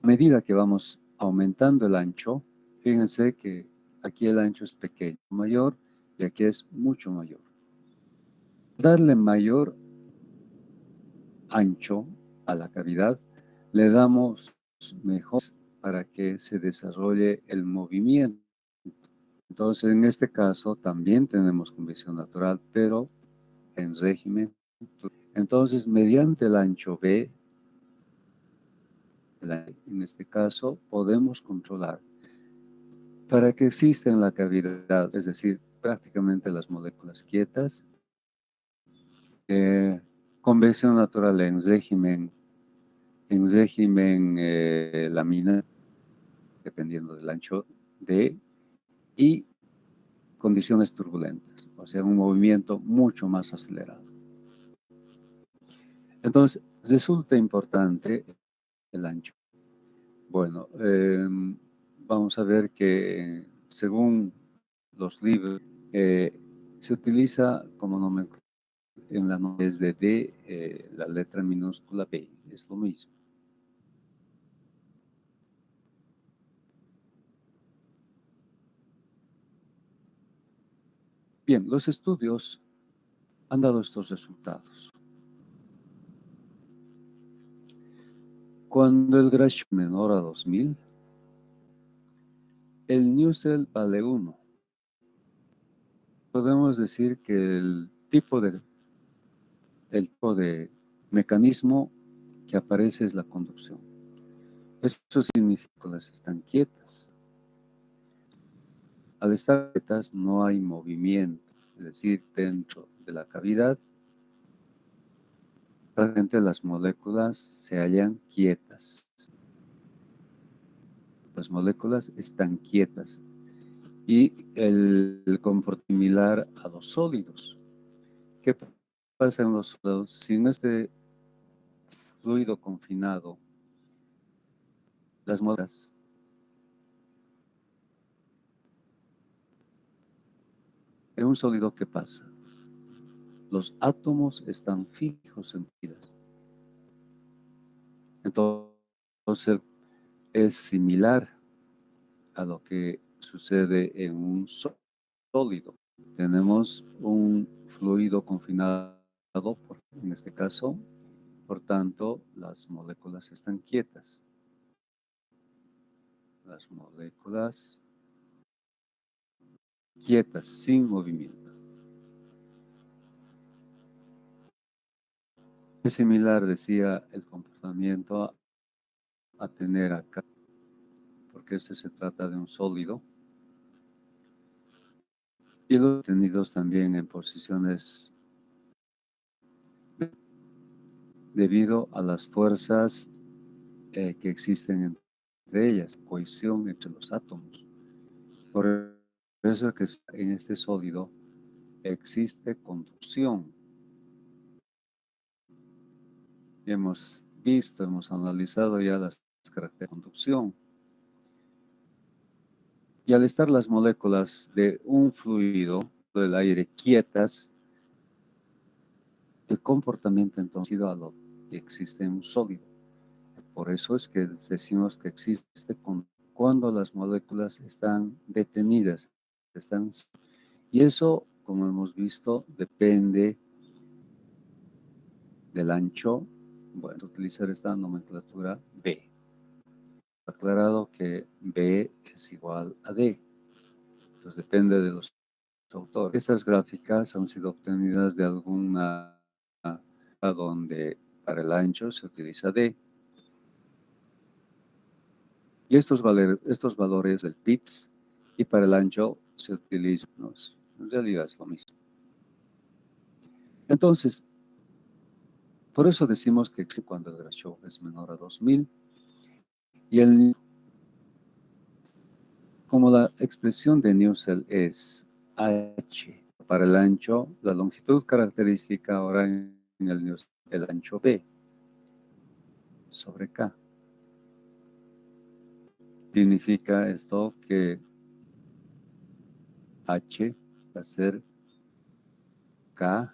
a medida que vamos aumentando el ancho, fíjense que aquí el ancho es pequeño, mayor, y aquí es mucho mayor. Darle mayor ancho a la cavidad, le damos mejores para que se desarrolle el movimiento. Entonces, en este caso también tenemos convección natural, pero en régimen. Entonces, mediante el ancho B, en este caso, podemos controlar para que exista en la cavidad, es decir, prácticamente las moléculas quietas, convección natural en régimen laminar, dependiendo del ancho D, y condiciones turbulentas, o sea, un movimiento mucho más acelerado. Entonces, resulta importante el ancho. Bueno, vamos a ver que según los libros, se utiliza como nomenclatura en la vez de D, la letra minúscula B, es lo mismo. Bien, los estudios han dado estos resultados. Cuando el Grasham menor a 2000, el Newsel vale 1. Podemos decir que el tipo de mecanismo que aparece es la conducción. Eso significa que las están quietas. Al estar quietas no hay movimiento, es decir, dentro de la cavidad, prácticamente las moléculas se hallan quietas. Las moléculas están quietas y el comportamiento similar a los sólidos. ¿Qué pasa en los sólidos? Si en este fluido confinado las moléculas en un sólido, ¿qué pasa? Los átomos están fijos en vidas. Entonces es similar a lo que sucede en un sólido. Tenemos un fluido confinado, en este caso, por tanto, las moléculas están quietas. Las moléculas quietas, sin movimiento. Es similar, decía, el comportamiento a tener acá, porque este se trata de un sólido. Y los tenidos también en posiciones debido a las fuerzas que existen entre ellas, cohesión entre los átomos. Por eso es que en este sólido existe conducción. Hemos visto, hemos analizado ya las características de conducción. Y al estar las moléculas de un fluido del aire quietas, el comportamiento entonces ha sido a lo que existe en un sólido. Por eso es que decimos que existe cuando las moléculas están detenidas, y eso, como hemos visto, depende del ancho. Bueno, utilizar esta nomenclatura B. Aclarado que B es igual a D. Entonces depende de los autores. Estas gráficas han sido obtenidas de alguna donde para el ancho se utiliza D. Y estos valores del PITS y para el ancho se utilizan, en realidad es lo mismo. Entonces, por eso decimos que cuando el Grasham es menor a 2000 y como la expresión de Newsel es H para el ancho, la longitud característica ahora en el ancho B sobre K. Significa esto que H va a ser K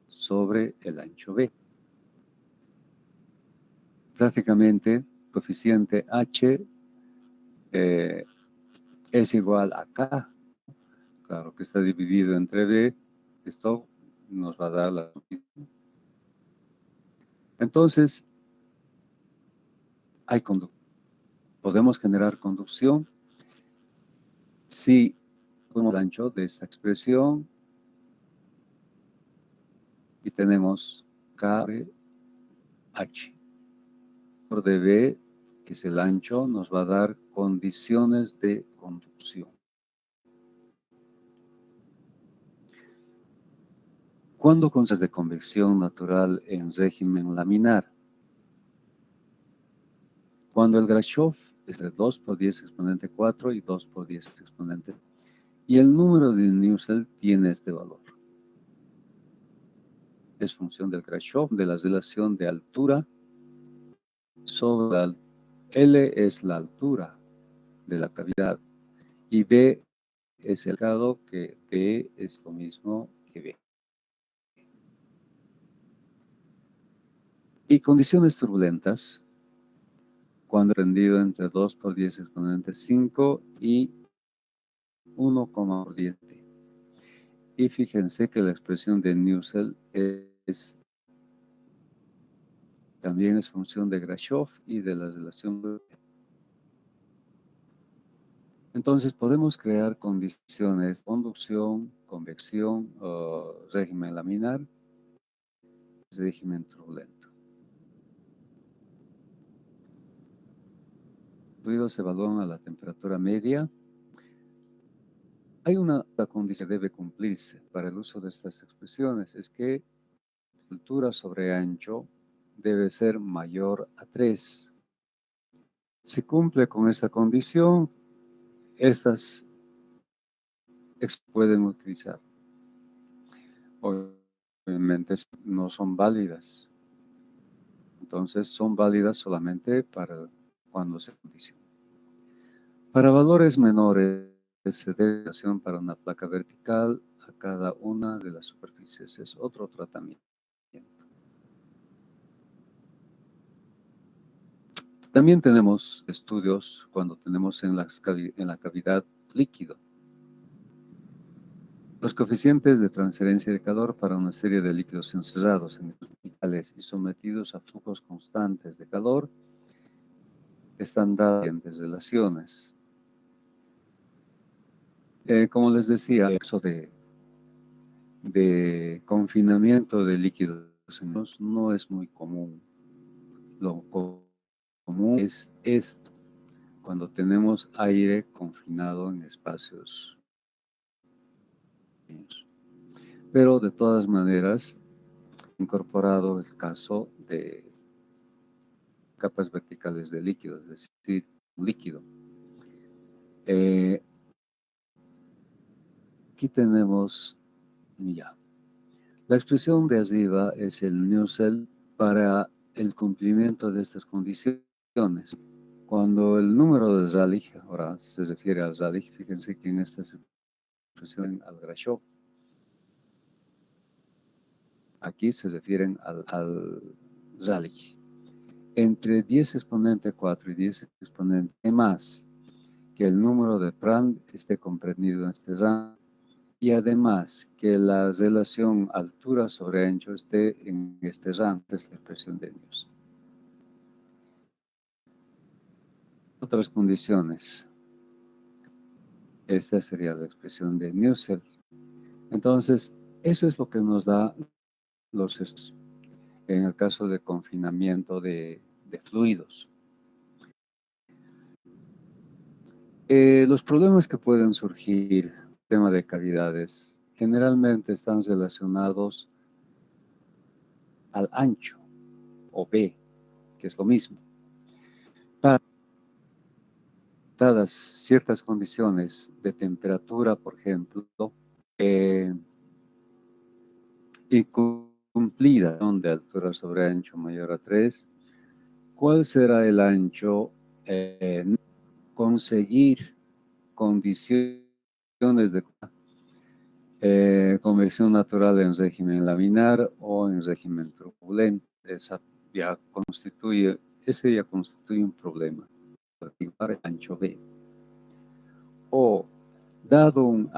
sobre el ancho B. Prácticamente, coeficiente H es igual a K. Claro que está dividido entre B. Esto nos va a dar la... Entonces, hay podemos generar conducción si ponemos el ancho de esta expresión y tenemos KB H. Por dB, que es el ancho, nos va a dar condiciones de conducción. ¿Cuándo consiste de convección natural en régimen laminar? Cuando el Grashof es de 2 por 10 exponente 4 y 2 por 10 exponente, y el número de Nusselt tiene este valor. Es función del Grashof, de la relación de altura sobre la L es la altura de la cavidad y B es el grado, que D es lo mismo que B. Y condiciones turbulentas, cuando rendido entre 2 por 10 exponente 5 y 1, por 10. Y fíjense que la expresión de Nusselt también es función de Grashof y de la relación. Entonces podemos crear condiciones, conducción, convección, régimen laminar, régimen turbulento. Los fluidos se evalúan a la temperatura media. Hay una condición que debe cumplirse para el uso de estas expresiones, es que altura sobre ancho debe ser mayor a 3. Si cumple con esta condición, estas pueden utilizar. Obviamente no son válidas. Entonces son válidas solamente para cuando se condiciona. Para valores menores se debe hacer para una placa vertical a cada una de las superficies. Es otro tratamiento. También tenemos estudios cuando tenemos en la cavidad líquido. Los coeficientes de transferencia de calor para una serie de líquidos encerrados en hospitales y sometidos a flujos constantes de calor están dadas en relaciones. Como les decía, eso de confinamiento de líquidos no es muy común. Lo común es esto, cuando tenemos aire confinado en espacios pequeños. Pero de todas maneras, incorporado el caso de capas verticales de líquido, es decir, líquido. Aquí tenemos ya. La expresión de arriba es el Nusselt para el cumplimiento de estas condiciones. Cuando el número de Rayleigh, ahora se refiere al Rayleigh, fíjense que en esta expresión al Grashof. Aquí se refieren al Rayleigh. Entre 10 exponente 4 y 10 exponente más, que el número de Prandtl esté comprendido en este rango, y además que la relación altura sobre ancho esté en este rango, es la expresión de Nusselt. Otras condiciones. Esta sería la expresión de Nusselt. Entonces, eso es lo que nos da los estudios en el caso de confinamiento de fluidos. Los problemas que pueden surgir, tema de cavidades, generalmente están relacionados al ancho o B, que es lo mismo. Dadas ciertas condiciones de temperatura, por ejemplo, y cumplida de altura sobre ancho mayor a 3, ¿cuál será el ancho? Conseguir condiciones de convección natural en régimen laminar o en régimen turbulento. Ese ya constituye un problema para el ancho B. O dado un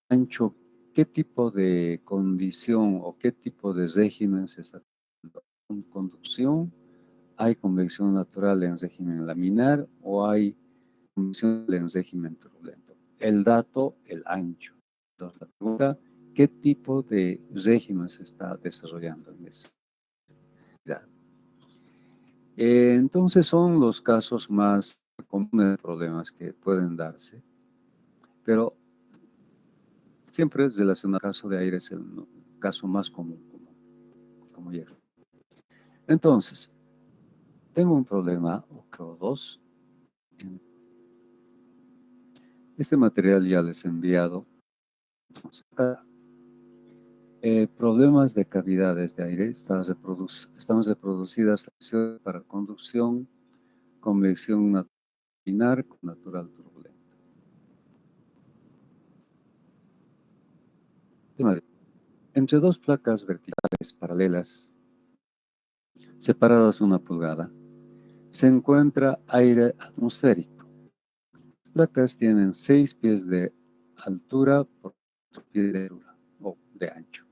ancho, ¿qué tipo de condición o qué tipo de régimen se está teniendo? ¿Conducción, ¿Hay convección natural en régimen laminar o hay convección en régimen turbulento? El dato, el ancho. Entonces, la pregunta, ¿qué tipo de régimen se está desarrollando en esa unidad? Entonces son los casos más comunes de problemas que pueden darse, pero siempre es relacionado al caso de aire, es el caso más común, como hierro. Entonces, tengo un problema, o creo dos. Este material ya les he enviado. Entonces, problemas de cavidades de aire están reproducidas para conducción, convección natural, natural turbulenta. Entre dos placas verticales paralelas, separadas 1 pulgada, se encuentra aire atmosférico. Las placas tienen 6 pies de altura por 4 pies de altura o de ancho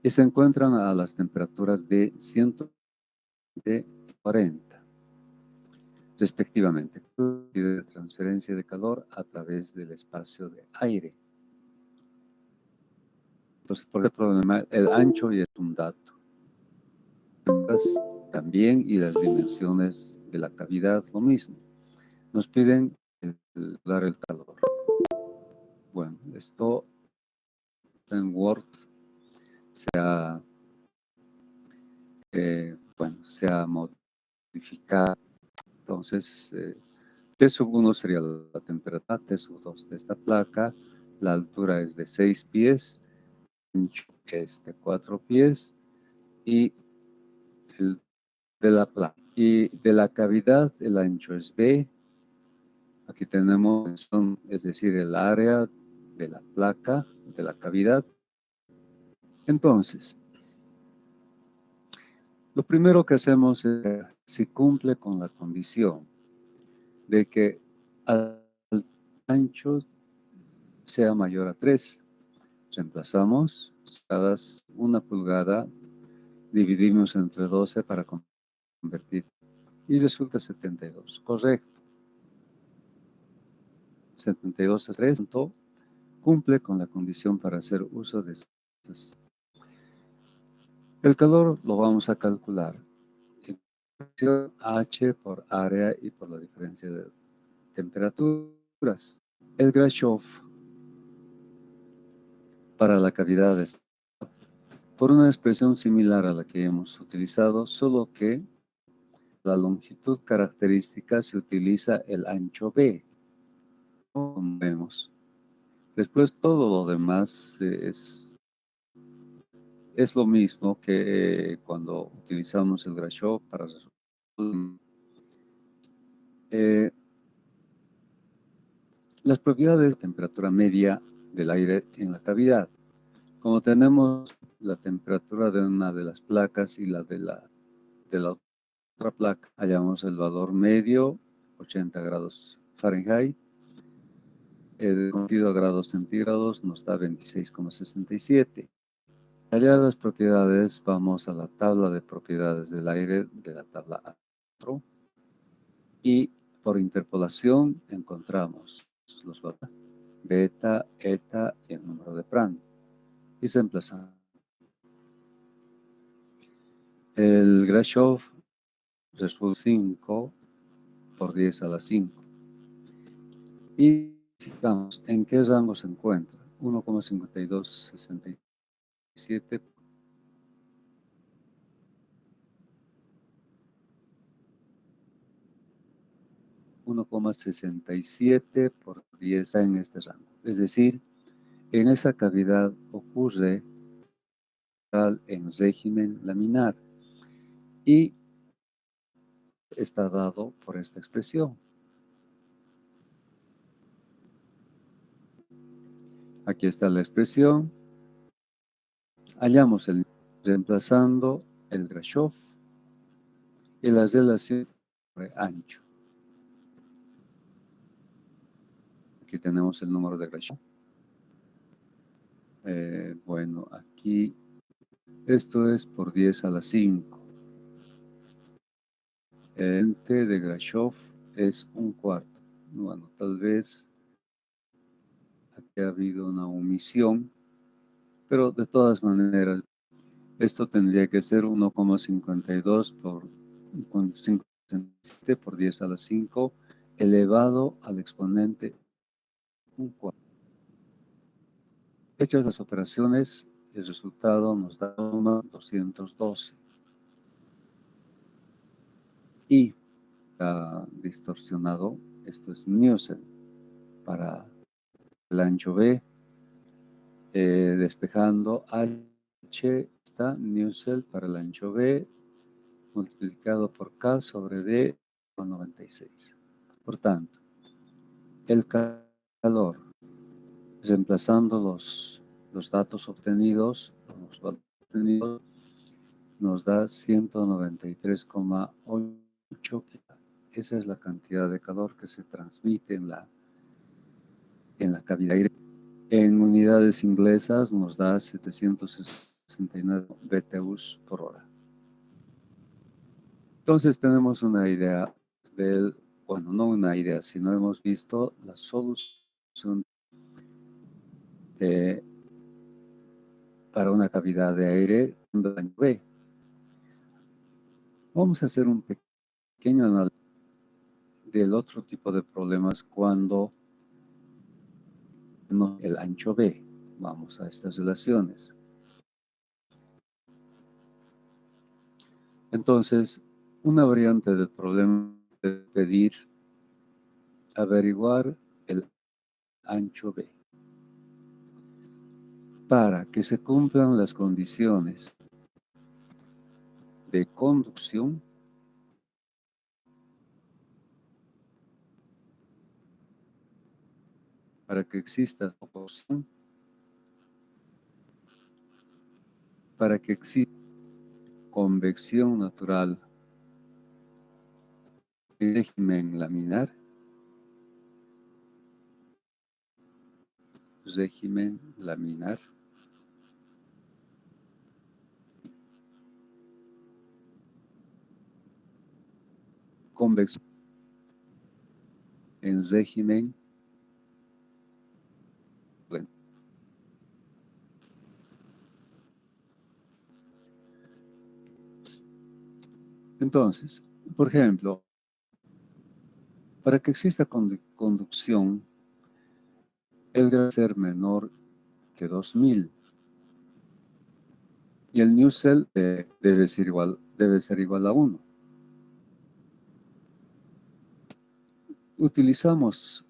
y se encuentran a las temperaturas de 140 respectivamente, de transferencia de calor a través del espacio de aire. Entonces, por el problema, el ancho ya es un dato. También, y las dimensiones de la cavidad, lo mismo. Nos piden dar el calor. Bueno, esto en Word se ha, se ha modificado. Entonces, T-1 sería la temperatura, T-2 de esta placa, la altura es de 6 pies, el ancho es de 4 pies, y el de la placa. Y de la cavidad, el ancho es B. Aquí tenemos, es decir, el área de la placa, de la cavidad. Entonces, lo primero que hacemos es si cumple con la condición de que el ancho sea mayor a 3. Reemplazamos cada 1 pulgada, dividimos entre 12 para convertir y resulta 72. Correcto. 72 a 3 cumple con la condición para hacer uso de esas. El calor lo vamos a calcular en H por área y por la diferencia de temperaturas. El Grashof para la cavidad está por una expresión similar a la que hemos utilizado, solo que la longitud característica se utiliza el ancho B, como vemos. Después todo lo demás es lo mismo que cuando utilizamos el Grashof para las propiedades de temperatura media del aire en la cavidad. Como tenemos la temperatura de una de las placas y la de la otra placa, hallamos el valor medio, 80 grados Fahrenheit, convertido a grados centígrados nos da 26,67. Allá las propiedades, vamos a la tabla de propiedades del aire de la tabla A4 y por interpolación encontramos los valores beta, eta y el número de Prandtl. Y se emplaza el Grashof resulta 5 por 10 a la 5. Y fijamos en qué rango se encuentra. 1,5267 1,67 por 10 en este rango. Es decir, en esa cavidad ocurre en régimen laminar y está dado por esta expresión. Aquí está la expresión. Hallamos reemplazando el Grashof y las relaciones sobre ancho. Aquí tenemos el número de Grashof. Bueno, aquí esto es por 10 a la 5. El T de Grashov es 1/4. Bueno, tal vez aquí ha habido una omisión, pero de todas maneras, esto tendría que ser 1,52 con 57 por 10 a la 5 elevado al exponente 1/4. Hechas las operaciones, el resultado nos da 212. Y distorsionado, esto es Newsel para el ancho B, despejando H está Newsel para el ancho B multiplicado por K sobre D con 96. Por tanto, el calor, reemplazando los datos obtenidos, nos da 193,8. Esa es la cantidad de calor que se transmite en la cavidad aire. En unidades inglesas nos da 769 BTUs por hora. Entonces tenemos una idea bueno, no una idea, sino hemos visto la solución para una cavidad de aire daño B. Vamos a hacer un pequeño análisis del otro tipo de problemas cuando no el ancho B. Vamos a estas relaciones. Entonces, una variante del problema es pedir averiguar el ancho B. Para que se cumplan las condiciones de conducción, para que exista oposición, para que exista convección natural en régimen laminar, convección en régimen bueno. Entonces, por ejemplo, para que exista conducción, el debe ser menor que 2000 y el Newsel debe ser igual a 1. Utilizamos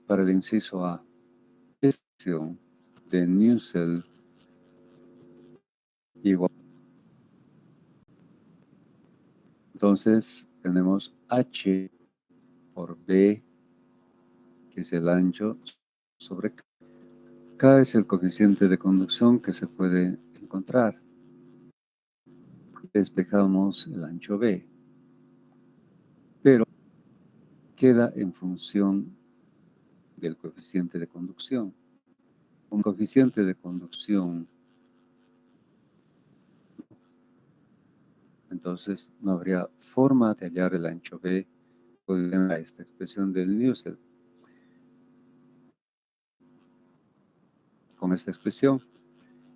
para el inciso A esta acción de Newsel igual. Entonces tenemos H por B, que es el ancho, sobre K. K es el coeficiente de conducción que se puede encontrar. Despejamos el ancho B, pero queda en función del coeficiente de conducción. Un coeficiente de conducción, entonces no habría forma de hallar el ancho B en esta expresión del Newsel. Con esta expresión,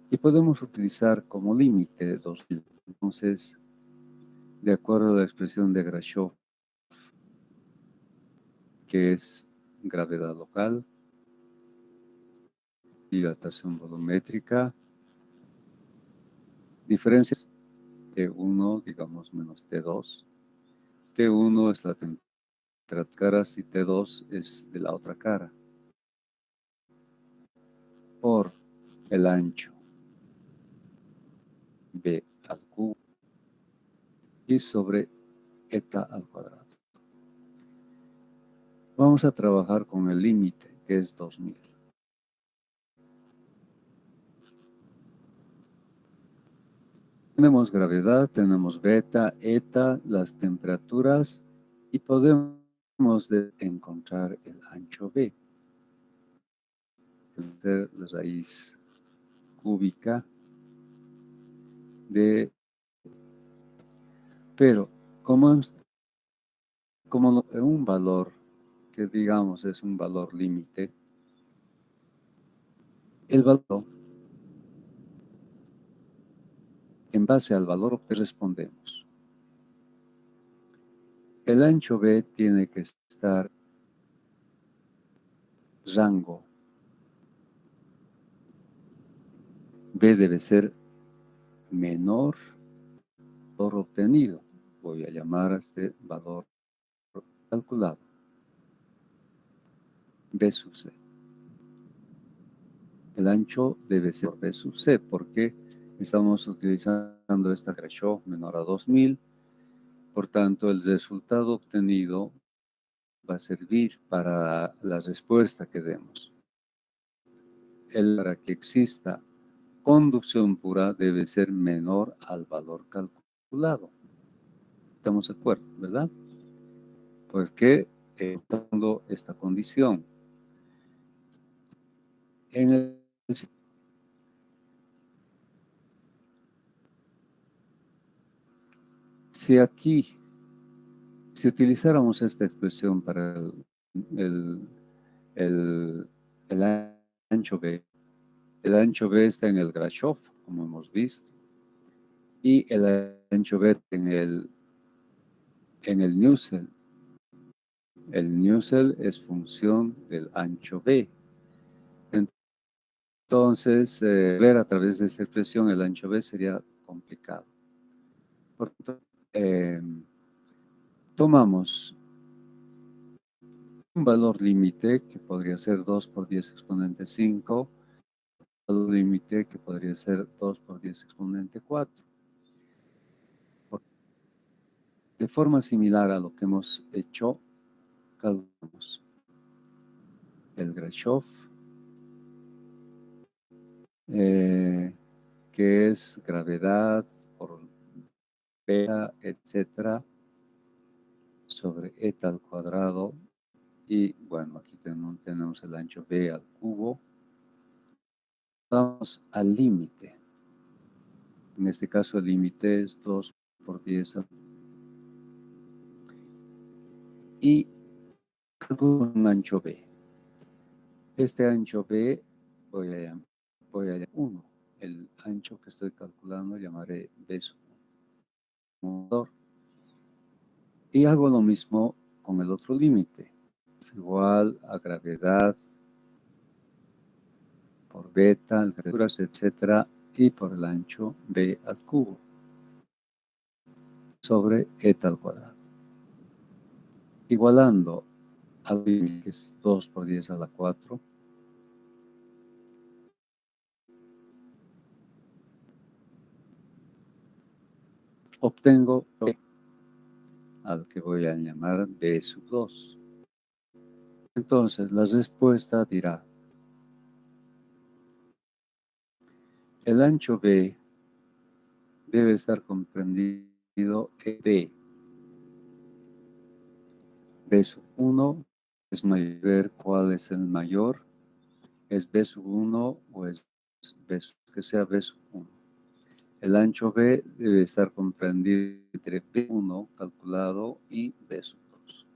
y podemos utilizar como límite 2000. Entonces, de acuerdo a la expresión de Grashov, que es gravedad local, dilatación volumétrica, diferencias T1, digamos menos T2. T1 es la temperatura y T2 es de la otra cara, por el ancho B al cubo y sobre eta al cuadrado. Vamos a trabajar con el límite, que es 2000. Tenemos gravedad, tenemos beta, eta, las temperaturas y podemos encontrar el ancho B. La raíz cúbica de... Pero, como como un valor que digamos es un valor límite, el valor, en base al valor que respondemos, el ancho B tiene que estar rango. B debe ser menor valor obtenido. Voy a llamar a este valor calculado B sub C. El ancho debe ser B sub C porque estamos utilizando esta Grashow menor a 2000. Por tanto, el resultado obtenido va a servir para la respuesta que demos. Para que exista conducción pura debe ser menor al valor calculado. Estamos de acuerdo, ¿verdad? Porque dando esta condición. Si aquí, si utilizáramos esta expresión para el, el, el ancho B, el ancho B está en el Grashow, como hemos visto, y el ancho B en el Nusselt. El Nusselt es función del ancho B. Entonces, ver a través de esta expresión el ancho B sería complicado. Por tanto, tomamos un valor límite que podría ser 2 por 10 exponente 5, valor límite que podría ser 2 por 10 exponente 4. De forma similar a lo que hemos hecho, calculamos el Grashow, que es gravedad por beta, etcétera, sobre eta al cuadrado. Y bueno, aquí tenemos el ancho B al cubo. Vamos al límite. En este caso el límite es 2 por 10 al cubo. Y un ancho B. Este ancho B voy a llamar 1. El ancho que estoy calculando llamaré B sub 1. Y hago lo mismo con el otro límite. Igual a gravedad por beta, alturas, etcétera, y por el ancho B al cubo sobre eta al cuadrado. Igualando al límite, que es 2 por 10 a la 4, obtengo B, al que voy a llamar B sub 2. Entonces, la respuesta dirá, el ancho B debe estar comprendido en B sub 1, es mayor, ver cuál es el mayor, es B sub 1 o es B sub, que sea B sub 1. El ancho B debe estar comprendido entre B1 calculado y B sub 2.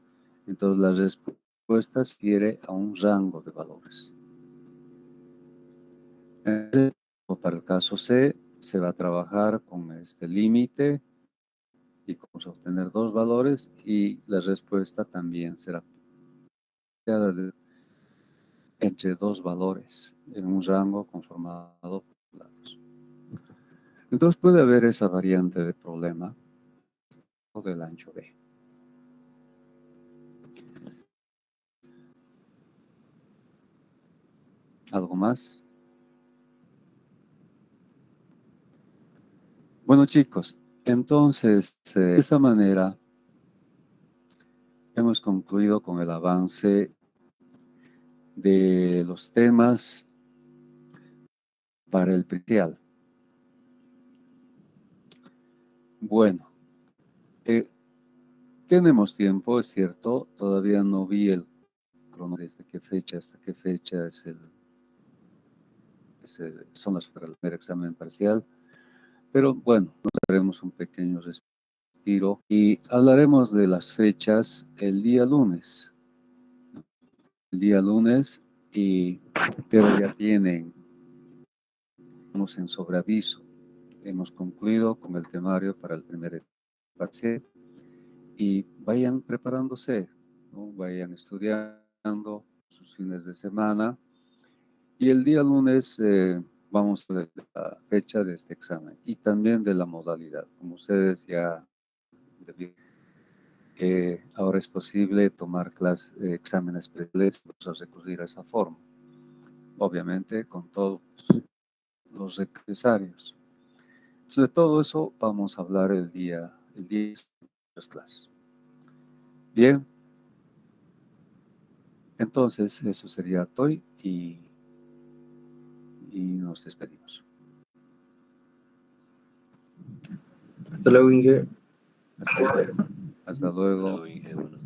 Entonces la respuesta se refiere a un rango de valores. Para el caso C, se va a trabajar con este límite y vamos a obtener dos valores y la respuesta también será entre dos valores en un rango conformado por lados. Entonces puede haber esa variante de problema del ancho B. ¿Algo más? Bueno, chicos, entonces de esta manera hemos concluido con el avance de los temas para el principal. Bueno, tenemos tiempo, es cierto, todavía no vi el cronograma desde qué fecha hasta qué fecha son las para el primer examen parcial, pero bueno, nos daremos un pequeño respiro respiro y hablaremos de las fechas el día lunes. El día lunes, pero ya estamos en sobreaviso. Hemos concluido con el temario para el primer parcial y vayan preparándose, ¿no? Vayan estudiando sus fines de semana y el día lunes vamos a ver la fecha de este examen y también de la modalidad. Como ustedes ya ahora es posible tomar exámenes presenciales, vamos a recurrir a esa forma, obviamente con todos los necesarios. Entonces, de todo eso vamos a hablar el día de las clases. Bien, entonces eso sería hoy y nos despedimos. Hasta luego, Inge. Hasta luego. Hasta luego, Inge. Buenos